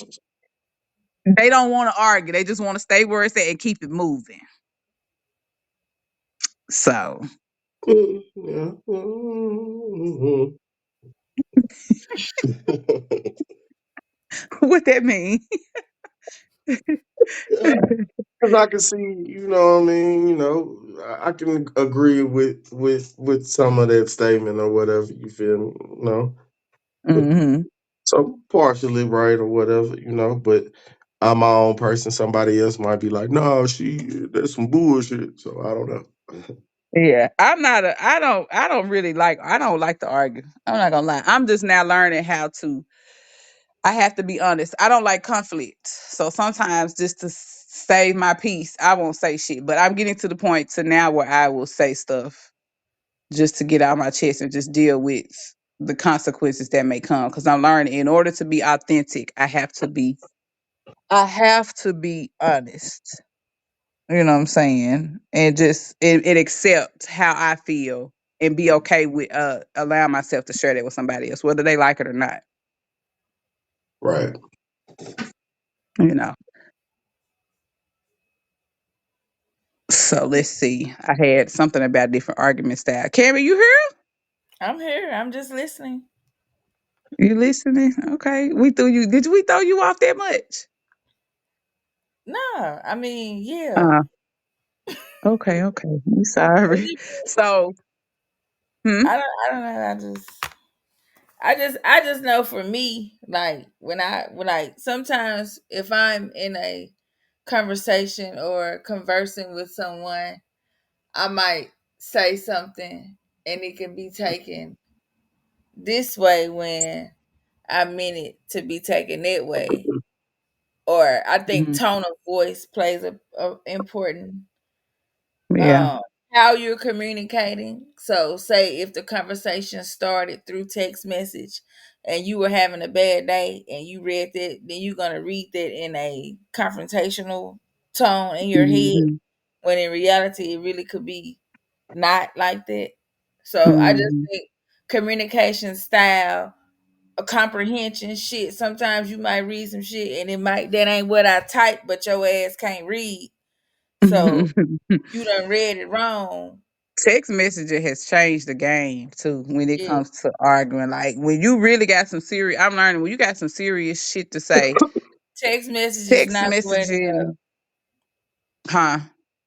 they don't want to argue. They just want to stay where it's at and keep it moving. So yeah. Mhm. what that mean? Yeah, because I can see, what I mean, I can agree with some of that statement or whatever. You feel me? Hmm. So partially right or whatever, but I'm my own person. Somebody else might be like, no, that's some bullshit. So I don't know. Yeah, I'm not a. I don't like to argue. I'm not gonna lie. I'm just now learning how to. I have to be honest. I don't like conflict. So sometimes just to save my peace, I won't say shit. But I'm getting to the point to now where I will say stuff just to get out my chest and just deal with the consequences that may come. Because I'm learning in order to be authentic, I have to be honest. You know what I'm saying? And just and accept how I feel and be okay with allowing myself to share that with somebody else, whether they like it or not. Right. You know. So let's see. I had something about different argument style. Carrie, you here? I'm here. I'm just listening. You listening? Okay. We threw you. Did we throw you off that much? No, I mean, yeah. Uh, okay, okay. I'm What sorry. you- So, hmm? I don't know. I just know for me, like when I sometimes if I'm in a conversation or conversing with someone, I might say something and it can be taken this way when I meant it to be taken that way. Or I think Hmm. tone of voice plays a important Yeah. um how you're communicating. So say if the conversation started through text message and you were having a bad day and you read that, then you're gonna read that in a confrontational tone in your head Hmm. when in reality it really could be not like that. So I just Hmm. think communication style, a comprehension shit. Sometimes you might read some shit and it might that ain't what I typed, but your ass can't read. So you done read it wrong. Text messaging has changed the game too when it Yeah. comes to arguing. Like when you really got some serious, I'm learning when you got some serious shit to say. Text message is Text not the way to go. messaging, huh?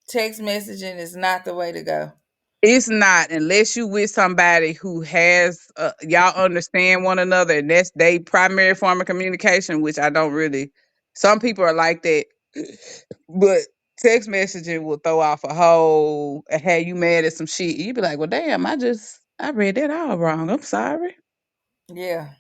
Text messaging is not the way to go. It's not unless you with somebody who has y'all understand one another, and that's they primary form of communication. Which I don't really. Some people are like that, but text messaging will throw off a whole and have you mad at some shit. You be like, well, damn, I read that all wrong. I'm sorry. Yeah.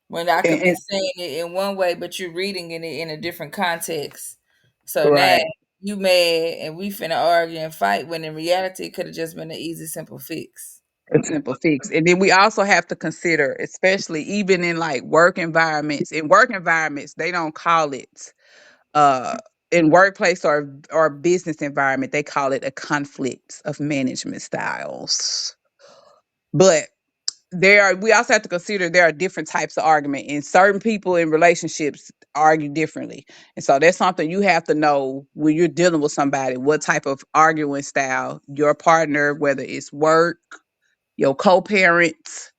When I could be And saying it in one way, but you're reading it in a different context. So now right, you mad and we finna argue and fight when in reality it could have just been an easy, simple fix. a simple fix. And then we also have to consider, especially even in like work environments. In work environments, they don't call it uh in workplace or business environment, they call it a conflict of management styles. But we also have to consider there are different types of argument, and certain people in relationships argue differently. And so that's something you have to know when you're dealing with somebody, what type of arguing style your partner, whether it's work, your co-parents,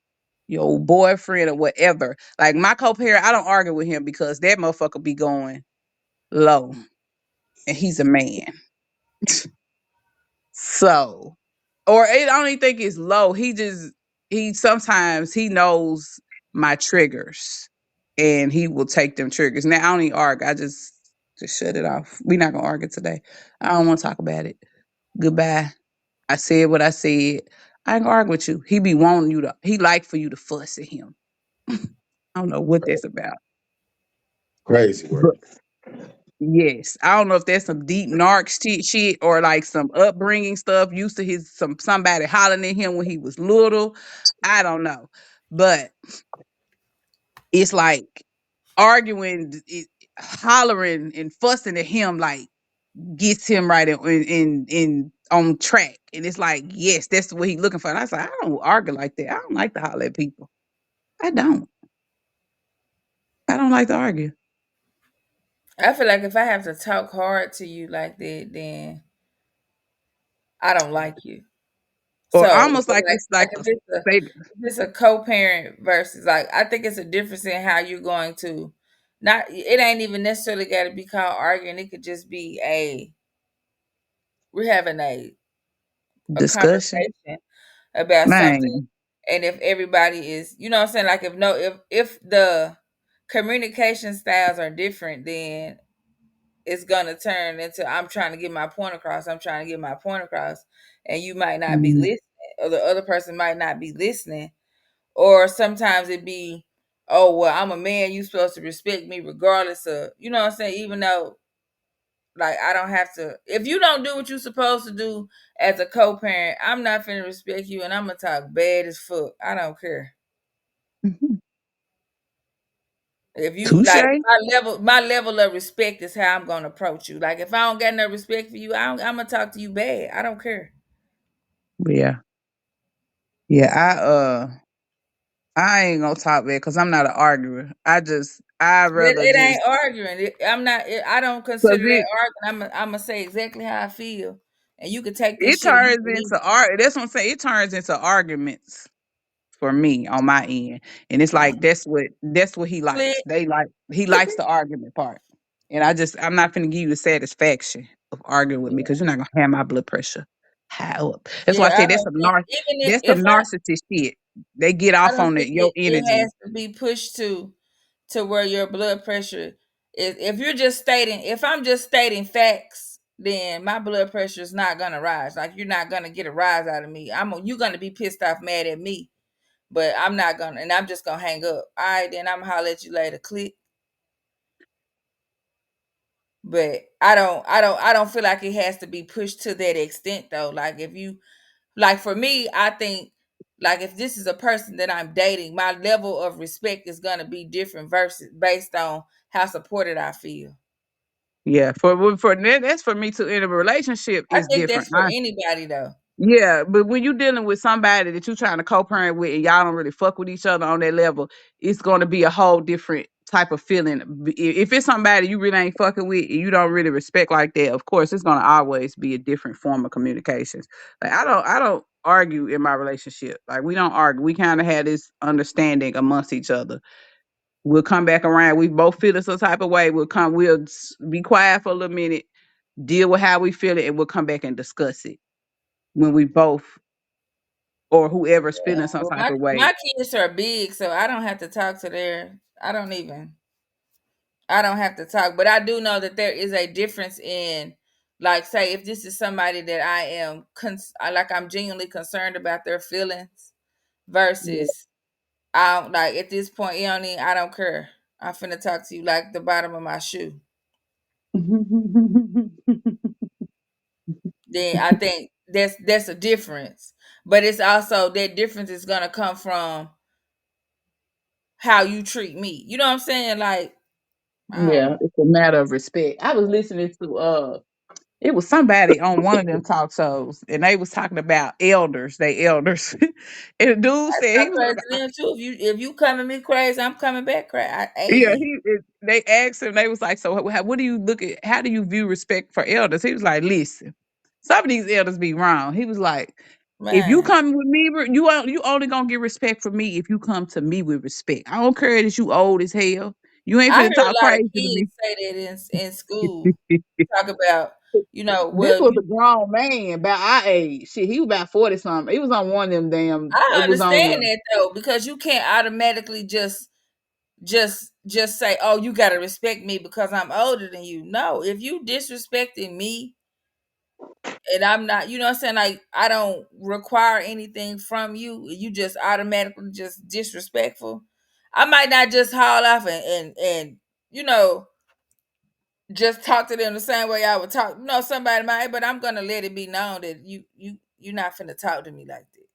your boyfriend or whatever. Like my co-parent, I don't argue with him because that motherfucker be going low and he's a man. So, or I don't even think it's low. He sometimes he knows my triggers and he will take them triggers. Now I don't even argue. I just shut it off. We're not gonna argue today. I don't want to talk about it. Goodbye. I said what I said. I ain't gonna argue with you. He be wanting you to. He like for you to fuss at him. I don't know what that's about. Crazy work. Yes, I don't know if that's some deep narc shit or like some upbringing stuff. Used to his somebody hollering at him when he was little. I don't know, but it's like arguing, hollering and fussing at him like gets him right in on track. And it's like, yes, that's what he's looking for. And I was like, I don't argue like that. I don't like to holler at people. I don't. I don't like to argue. I feel like if I have to talk hard to you like that, then I don't like you. Or So, almost like it's like like if a say it's a co-parent versus like I think it's a difference in how you're going to not it ain't even necessarily got to be called arguing. It could just be a we're having a discussion. conversation about something, Man. and if everybody is you know what I'm saying like if no if the communication styles are different, then it's gonna turn into I'm trying to get my point across. I'm trying to get my point across, and you might not be Mhm. listening, or the other person might not be listening, or sometimes it be, oh well, I'm a man. You supposed to respect me regardless of you know what I'm saying. Even though Like I don't have to. If you don't do what you're supposed to do as a co-parent, I'm not finna respect you, and I'm gonna talk bad as fuck. I don't care. Mhm. If you like Touche. my level of respect is how I'm gonna approach you. Like if I don't got no respect for you, I'm gonna talk to you bad. I don't care. Yeah. Yeah. I ain't gonna talk back because I'm not an arguer. I rather It just ain't arguing. I'm not. I don't because consider that arguing. I'm gonna say exactly how I feel, and you can take that it shit or you turns can leave. into art. That's what I'm saying. It turns into arguments for me on my end, and it's like that's what he likes. Split. He likes the argument part, and I'm not gonna give you the satisfaction of arguing with me because you're not gonna have my blood pressure high up. That's why I Yeah, I say don't think even that's some if narcissist shit. They get I off don't on think it, your it energy. has to be pushed to where your blood pressure is. If you're just stating, if I'm just stating facts, then my blood pressure is not gonna rise. Like you're not gonna get a rise out of me. You're gonna be pissed off, mad at me, but I'm not gonna, and I'm just gonna hang up. All right, then I'm gonna holler at you later. Click. But I don't feel like it has to be pushed to that extent though. Like if you like for me, I think like if this is a person that I'm dating, my level of respect is gonna be different versus based on how supported I feel. Yeah, for that's for me to in a relationship I is think different. that's for anybody though. Yeah, but when you're dealing with somebody that you're trying to co-parent with and y'all don't really fuck with each other on that level, it's going to be a whole different type of feeling. If it's somebody you really ain't fucking with and you don't really respect like that, of course, it's going to always be a different form of communications. Like I don't argue in my relationship. Like we don't argue. We kind of have this understanding amongst each other. We'll come back around. We both feel some type of way. We'll be quiet for a little minute, deal with how we feel it, and we'll come back and discuss it when we both or whoever's feeling some Well, type of my way. kids are big, so I don't have to talk to I don't have to talk, but I do know that there is a difference in, like, say, if this is somebody that like, I'm genuinely concerned about their feelings, Yeah. versus I don't like at this point, I don't care. I'm finna talk to you like the bottom of my shoe. Then I think that's a difference, but it's also that difference is gonna come from how you treat me. You know what I'm saying? Like, I don't Yeah, know. it's a matter of respect. I was listening to it was somebody on one of them talk shows and they was talking about elders, they elders. And the dude I said he talk was crazy like, to them too. If you coming me crazy, I'm coming back crazy. yeah, Hey, they asked him, they was like, so what do you look at, how do you view respect for elders? He was like, listen, some of these elders be wrong. He was like, if you man, come with me, you only gonna get respect from me if you come to me with respect. I don't care that you old as hell. You ain't I finna hear talk a lot of crazy to kids me. say that in school. Talk about, This well, was a grown man about our age. Shit, he was about 40 something. He was on one of them damn. I It was on understand the. that though, because you can't automatically just say, "Oh, you got to respect me because I'm older than you." No, if you disrespecting me and I'm not, you know what I'm saying? Like I don't require anything from you. You just automatically just disrespectful. I might not just haul off and you know just talk to them the same way I would talk. Somebody might, but I'm gonna let it be known that you're not finna talk to me like that.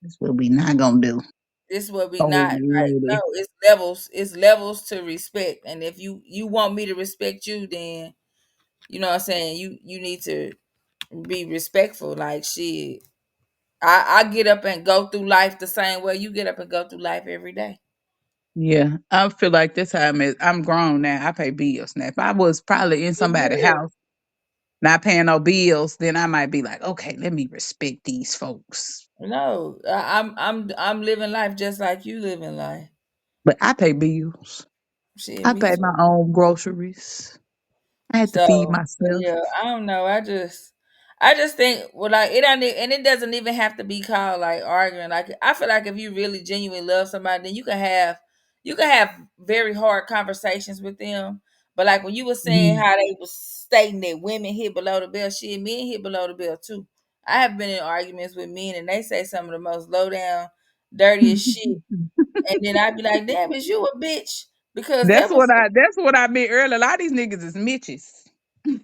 That's what we not gonna do. This will be Oh, not like, no. really? It's levels. It's levels to respect, and if you want me to respect you, then you know what I'm saying. You need to be respectful. Like shit, I get up and go through life the same way you get up and go through life every day. Yeah, I feel like this how I'm grown now. I pay bills now. If I was probably in If you somebody's will, house not paying no bills, then I might be like, okay, let me respect these folks. no, I'm living life just like you living life. But I pay bills. Shit, I me pay too. my own groceries. I had to feed So, but myself. yeah, I don't know. I just think, well, like it don't, and it doesn't even have to be called like arguing. Like I feel like if you really genuinely love somebody, then you can have very hard conversations with them. But like when you were saying Mhm. how they was stating that women hit below the belt, shit, men hit below the belt too. I have been in arguments with men, and they say some of the most low down, dirtiest shit, and then I'd be like, "Damn, is you a bitch?" Because that was That's what I meant earlier. A lot of these niggas is Mitches. That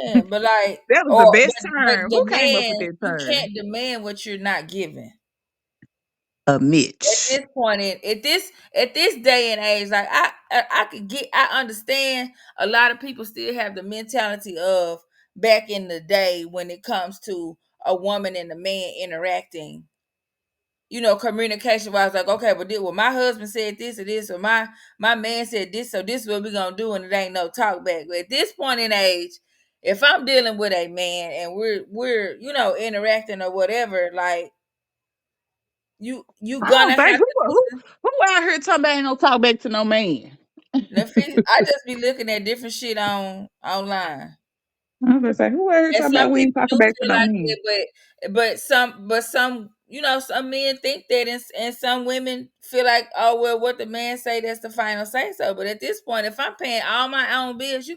Yeah, but like, was or the best but term. Who came up with demand, that you term? can't demand what you're not giving. A At Mitch. this point in at this day and age, like I could get I understand a lot of people still have the mentality of back in the day when it comes to a woman and a man interacting, communication wise, like, okay, but well, my husband said this or this, or my man said this, so this is what we're gonna do, and it ain't no talk back. But at this point in age, if I'm dealing with a man and we're interacting or whatever, like you I gonna don't have think to listen. who out here talking about ain't no talk back to no man. I just be looking at different shit online. I was gonna say who out here And talking some about we ain't people talking do back to feel no like man. it, but some some men think that, and some women feel like, oh well, what the man say, that's the final say so. But at this point, if I'm paying all my own bills,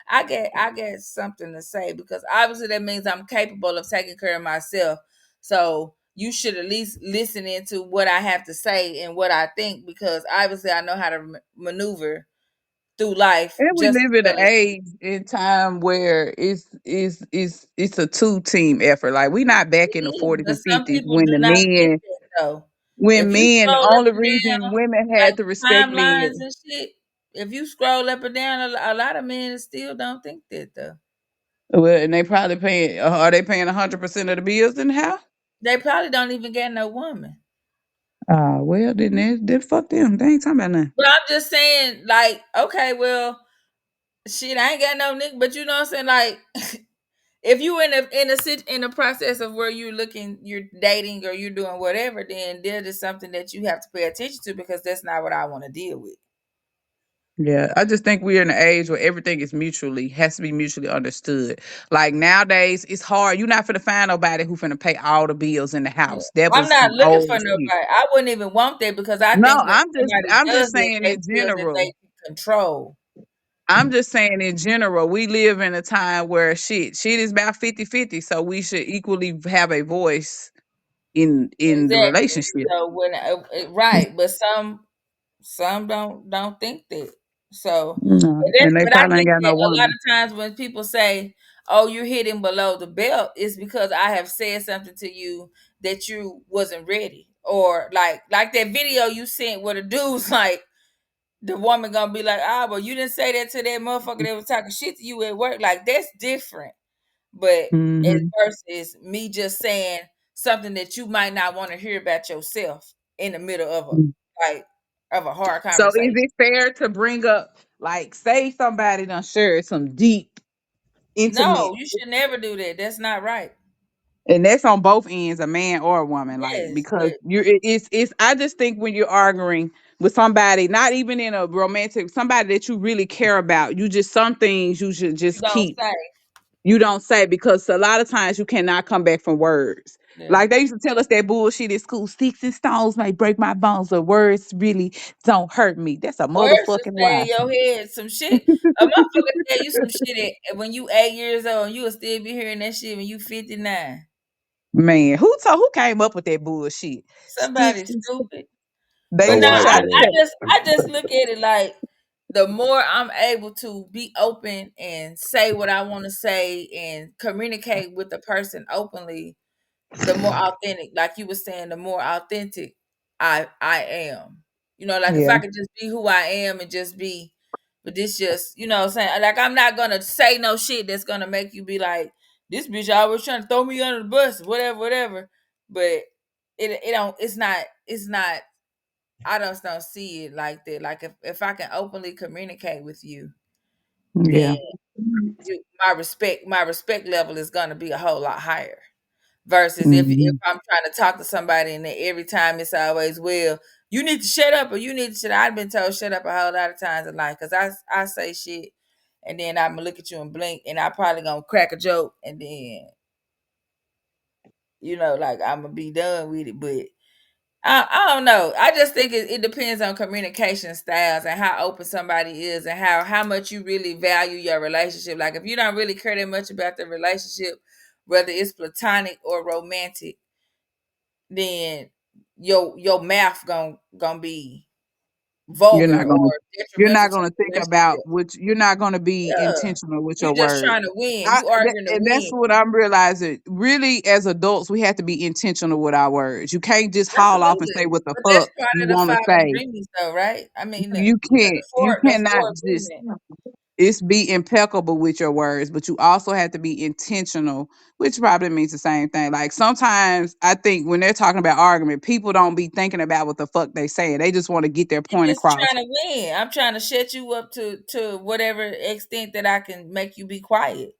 I get something to say, because obviously that means I'm capable of taking care of myself. So you should at least listen into what I have to say and what I think, because obviously I know how to maneuver through life And we just live as in an well as age in time where it's a two team effort. Like we not back in the it is. forties But and some fifties people do not think that though. when If you men the scroll up only and reason down, women like had to respect timelines men. and shit, if you scroll up and down, a lot of men still don't think that though. Well, and they probably paying. Are they paying 100% of the bills in the house? They probably don't even get no woman. Well, then fuck them. They ain't talking about nothing. But I'm just saying, like, okay, well, shit, I ain't got no nigga, but you know what I'm saying, like. If you in a process of where you're dating or you're doing whatever, then there is something that you have to pay attention to, because that's not what I want to deal with. Yeah, I just think we're in an age where everything is mutually has to be mutually understood. Like nowadays, it's hard. You're not finna find nobody who finna pay all the bills in the Yeah. house. That I'm was not some looking old for shit. nobody. I wouldn't even want that, because I No, think when I'm just somebody I'm does just that, saying they in feel that they general. can control. I'm just saying in general, we live in a time where shit is about 50-50. So we should equally have a voice in the Exactly. relationship. So right, but some don't think that. So, No, and they but I probably ain't think got that no a lot woman. of times when people say, "Oh, you're hitting below the belt," it's because I have said something to you that you wasn't ready, or like that video you sent where the dude's like, the woman gonna be like, "Ah, well, you didn't say that to that motherfucker that was talking shit to you at work." Like, that's different. But as Hmm. versus me just saying something that you might not want to hear about yourself in the middle of like a hard So is conversation. it fair to bring up, like, say somebody done shared some deep, intimate, No, you should never do that. That's not right. and that's on both ends, a man or a woman, like Yes, because but it's. I just think when you're arguing with somebody, not even in a romantic, somebody that you really care about, you just some things you should you just don't keep. say. You don't say because a lot of times you cannot come back from words. Yeah. Like they used to tell us that bullshit at school. Sticks and stones may break my bones, but words really don't hurt me. That's a Words should motherfucking stay lie. in your head. Some shit. A motherfucker tell you some shit when you 8 years old, and you will still be hearing that shit when you 59. Man, who came up with that bullshit? Somebody Sticks and stupid. they But A no, was white trying I, to I man. tell. just I just look at it like, the more I'm able to be open and say what I want to say and communicate with the person openly, the more authentic, like you were saying, the more authentic I am. Like if Yeah. I could just be who I am and just be, but this just, what I'm saying, like I'm not gonna say no shit that's gonna make you be like, this bitch always trying to throw me under the bus, whatever, whatever. But it don't it's not I just don't see it like that. Like if I can openly communicate with you, then Yeah. my respect level is gonna be a whole lot higher. Versus if Mhm. I'm trying to talk to somebody and then every time it's always, well, you need to shut up or you need to shut up. I've been told shut up a whole lot of times in life, because I say shit and then I'm gonna look at you and blink and I probably gonna crack a joke and then like I'm gonna be done with it. But I don't know. I just think it depends on communication styles and how open somebody is and how much you really value your relationship. Like if you don't really care that much about the relationship, whether it's platonic or romantic, then your mouth gonna be. You're vulgar not gonna or you're detrimental not to gonna the think about relationship. which you're not gonna be Yeah. intentional with You your just words. trying to win. You arguing to And that's win. what I'm realizing. Really, as adults, we have to be intentional with our words. You can't just haul off and say Absolutely. what the But that's fuck part you of the want to 5 say. agreements though, right? I mean, You the cannot 4 just agreements. it's be impeccable with your words, but you also have to be intentional, which probably means the same thing. Like sometimes I think when they're talking about argument, people don't be thinking about what the fuck they saying. They just want to get their You point just across trying to win. I'm trying to shut you up to whatever extent that I can make you be quiet.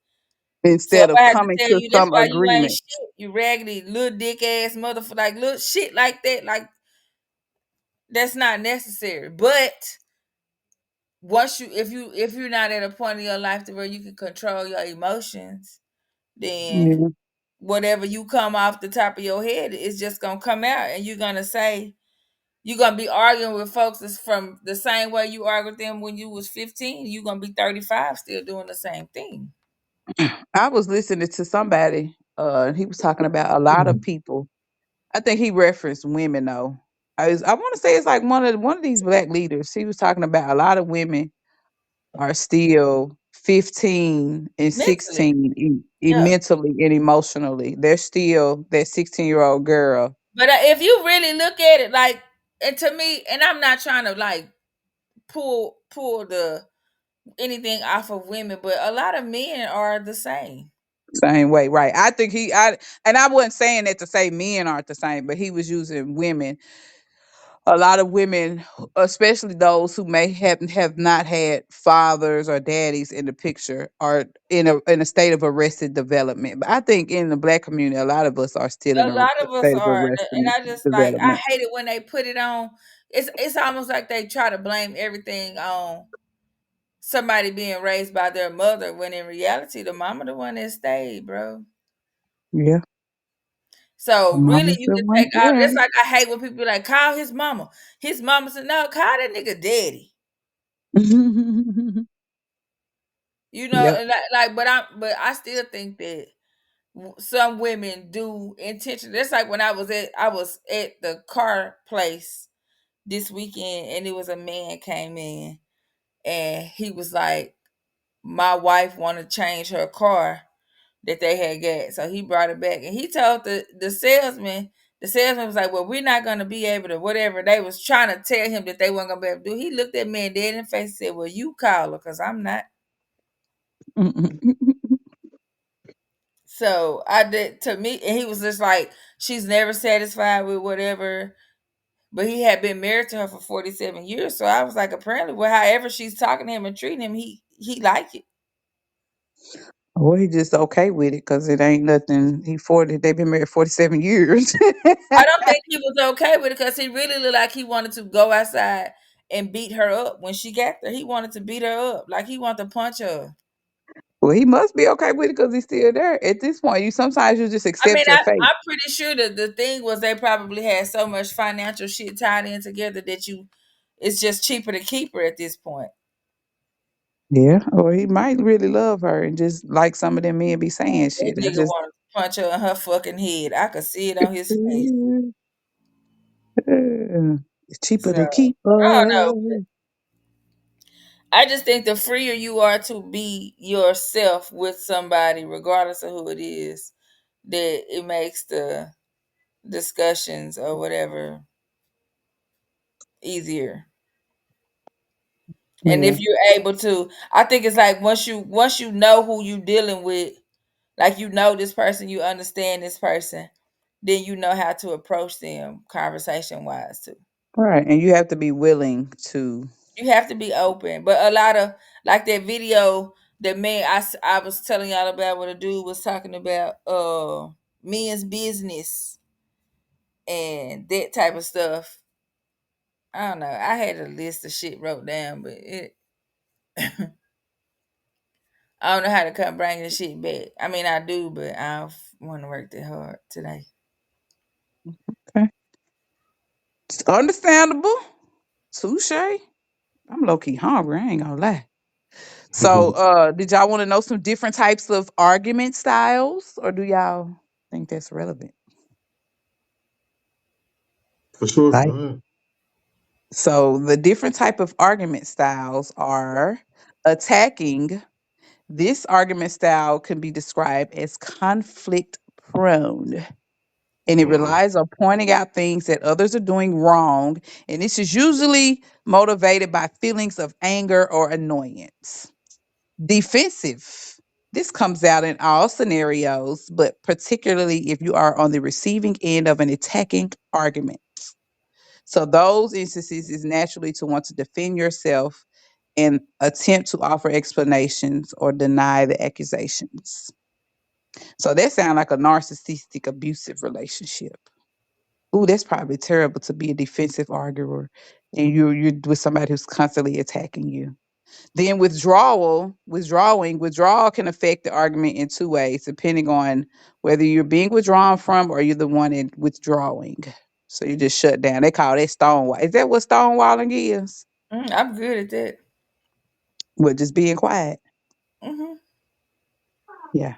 So if instead I of had to coming tell to you that's some why you ain't agreement. shit, you raggedy little dick ass motherfucker, like little shit like that, like that's not necessary. But once you if you're not at a point in your life to where you can control your emotions, then Yeah. whatever you come off the top of your head is just gonna come out and you're gonna say you're gonna be arguing with folks that's from the same way you argued with them when you was 15. You're gonna be 35 still doing the same thing. I was listening to somebody, he was talking about a lot of people. I think he referenced women though. I want to say it's like one of these black leaders. He was talking about a lot of women are still 15 and Mentally. 16 Yeah. mentally and emotionally. They're still that 16-year-old girl. But if you really look at it, like, and to me, and I'm not trying to like pull the anything off of women, but a lot of men are the same. Same way, right? I think and I wasn't saying that to say men aren't the same, but he was using women. A lot of women, especially those who may have not had fathers or daddies in the picture, are in a state of arrested development. But I think in the black community, a lot of us are still A in a lot of us state of are, and arrested I just like I development. hate it when they put it on. It's almost like they try to blame everything on somebody being raised by their mother, when in reality the mama the one that stayed, bro. Yeah, So really, mama's you the can one. take out. Yeah. That's like I hate when people be like call his mama. His mama said no, call that nigga daddy. You know, Yep. and but I still think that some women do intentionally. That's like when I was at the car place this weekend, and it was a man came in, and he was like, my wife want to change her car that they had got. So he brought it back and he told the salesman, the salesman was like, well, we're not gonna be able to whatever they was trying to tell him that they weren't gonna be able to do. He looked at me and dead in the face and said, well, you call her because I'm not. So I did to me, and he was just like, she's never satisfied with whatever. But he had been married to her for 47 years. So I was like, apparently, well, however she's talking to him and treating him, he like it. Well, he just okay with it because it ain't nothing. He 40. They've been married 47 years. I don't think he was okay with it because he really looked like he wanted to go outside and beat her up when she got there. He wanted to beat her up, like he wanted to punch her. Well, he must be okay with it because he's still there. At this point, you sometimes you just I mean, accept your fate. I'm pretty sure that the thing was they probably had so much financial shit tied in together that it's just cheaper to keep her at this point. Yeah, or he might really love her and just like some of them men be saying That shit. I nigga just wanted to punch her in her fucking head. I could see it on his face. It's cheaper So to keep I don't know. her. I just think the freer you are to be yourself with somebody, regardless of who it is, that it makes the discussions or whatever easier. And Yeah, if you're able to, I think it's like once you know who you dealing with, like you know this person, you understand this person, then you know how to approach them conversation wise too. right. And you have to be willing to. You have to be open. But a lot of like that video that man I was telling y'all about what a dude was talking about men's business and that type of stuff. I don't know. I had a list of shit wrote down, but it I don't know how to come bring the shit back. I mean, I do, but I don't want to work that hard today. Okay. It's understandable. Touche. I'm low key hungry. I ain't gonna lie. So, did y'all want to know some different types of argument styles, or do y'all think that's relevant? For sure. Like, Go ahead. So the different type of argument styles are attacking. This argument style can be described as conflict prone, and it Mm-hmm. relies on pointing out things that others are doing wrong. And this is usually motivated by feelings of anger or annoyance. Defensive. This comes out in all scenarios, but particularly if you are on the receiving end of an attacking argument. So, those instances is naturally to want to defend yourself and attempt to offer explanations or deny the accusations. So, that sounds like a narcissistic, abusive relationship. Ooh, that's probably terrible to be a defensive arguer and you're with somebody who's constantly attacking you. Then withdrawal can affect the argument in two ways, depending on whether you're being withdrawn from or you're the one in withdrawing. So you just shut down. They call that stonewall. Is that what stonewalling is? I'm good at that. Well, just being quiet. Hmm. Yeah.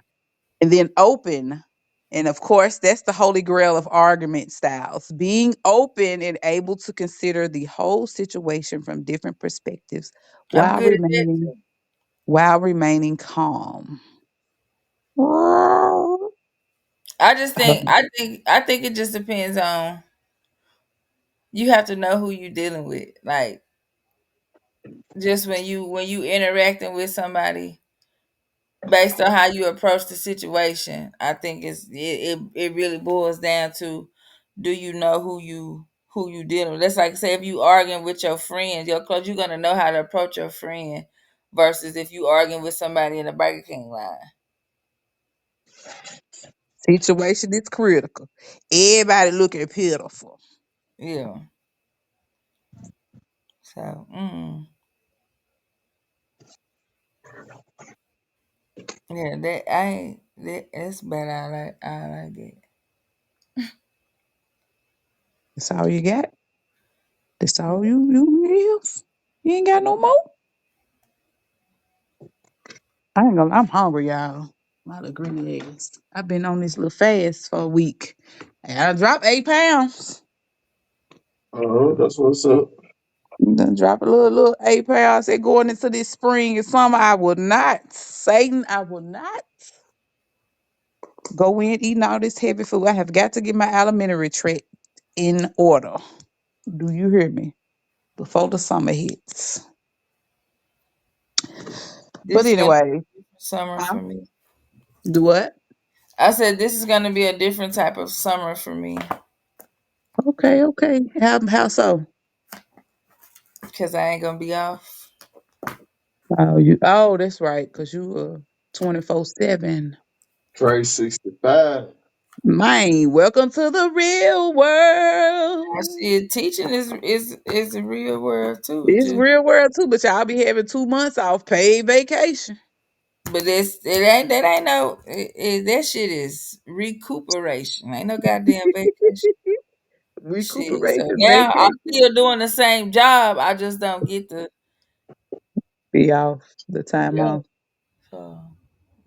And then open. And of course, that's the holy grail of argument styles. Being open and able to consider the whole situation from different perspectives I'm while good at that remaining too. while remaining calm. Oh, I think it just depends on, you have to know who you're dealing with. Like, just when you interacting with somebody, based on how you approach the situation, I think it really boils down to, do you know who you dealing with? That's like, say, if you arguing with your friends, your close, you're gonna know how to approach your friend, versus if you arguing with somebody in the Burger King line. situation is critical. Everybody looking pitiful. Yeah. So, yeah, that I ain't that's better. I like that. That's all you got. That's all you have. You ain't got no more. I ain't gonna. I'm hungry, y'all. My little greedy ass. I've been on this little fast for a week, and I dropped 8 pounds. That's what's up. Done drop a little 8 pounds. Say going into this spring and summer, I will not, Satan. I will not go in eating all this heavy food. I have got to get my alimentary tract in order. Do you hear me? Before the summer hits. But This is gonna anyway, be summer huh? for me. Do what? I said this is gonna be a different type of summer for me, Okay, okay. How so? because I ain't gonna be off. Oh, you. Oh, that's right. Cause you 24/7. Trey 65. Man, welcome to the real I world. see, teaching is a real world too. It's Just, real world too, but y'all be having 2 months off paid vacation. but it ain't no that shit is recuperation. Ain't no goddamn vacation. Shit. So Recuperation now I'm vacation. still doing the same job. I just don't get the Be off the time yeah. off. So,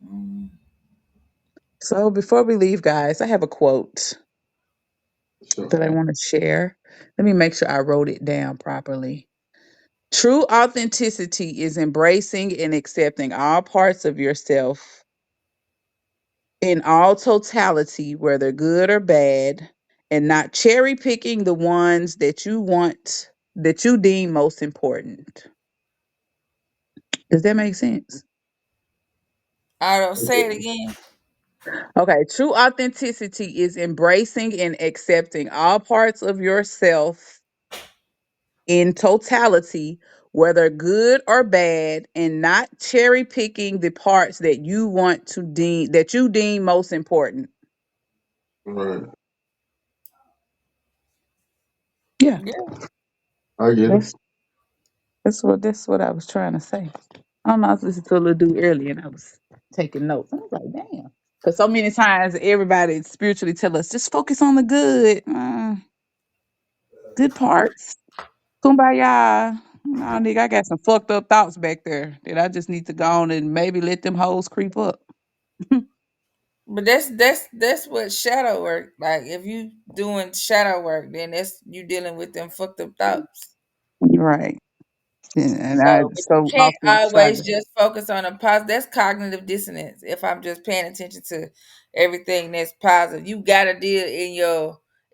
mm, So before we leave, guys, I have a quote Sure. that I want to share. Let me make sure I wrote it down properly. True authenticity is embracing and accepting all parts of yourself in all totality, whether good or bad, and not cherry picking the ones that you deem most important. Does that make sense? I don't say it again. Okay, true authenticity is embracing and accepting all parts of yourself in totality, whether good or bad, and not cherry picking the parts that you deem most important. Right. Yeah, Yeah. I get it. that's that's what I was trying to say. I don't know. I was listening to a little dude earlier, and I was taking notes. I was like, damn, because so many times everybody spiritually tell us just focus on the good, good parts. Kumbaya. Nah, nigga, I got some fucked up thoughts back there that I just need to go on and maybe let them hoes creep up. But that's what shadow work. Like, if you doing shadow work, then that's you dealing with them fucked up thoughts. Right. And I So, but you so can't often try always to. just focus on a positive. That's cognitive dissonance. If I'm just paying attention to everything that's positive, you gotta deal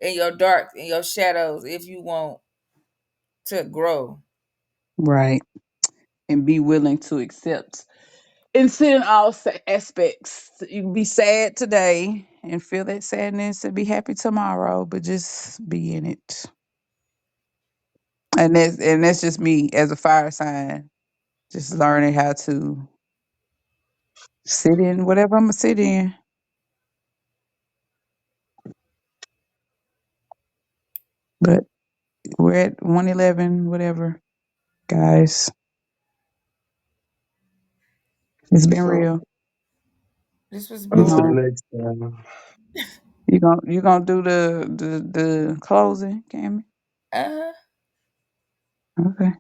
in your dark, in your shadows, if you want to grow. Right. And be willing to accept and sit in all aspects. You can be sad today and feel that sadness and be happy tomorrow, but just be in it. And that's just me as a fire sign, just learning how to sit in whatever I'm gonna sit in. But we're at 111, whatever, guys. It's been So real. This was You until the boring. gonna next time. you gonna do the closing, Cammy? Uh, Okay.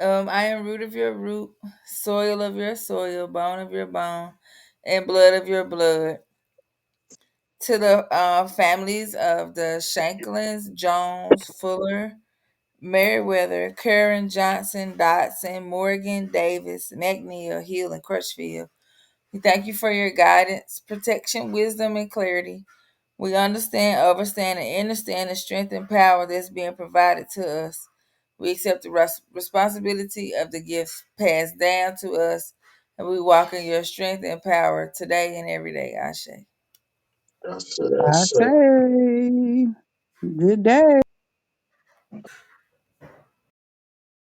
I am root of your root, soil of your soil, bone of your bone, and blood of your blood. To the families of the Shanklins, Jones, Fuller, Meriwether, Karen, Johnson, Dotson, Morgan, Davis, McNeil, Hill, and Crutchfield. We thank you for your guidance, protection, wisdom, and clarity. We understand, overstand, and understand the strength and power that's being provided to us. We accept the responsibility of the gifts passed down to us, and we walk in your strength and power today and every day. Ashe. I said, I I said. say good day.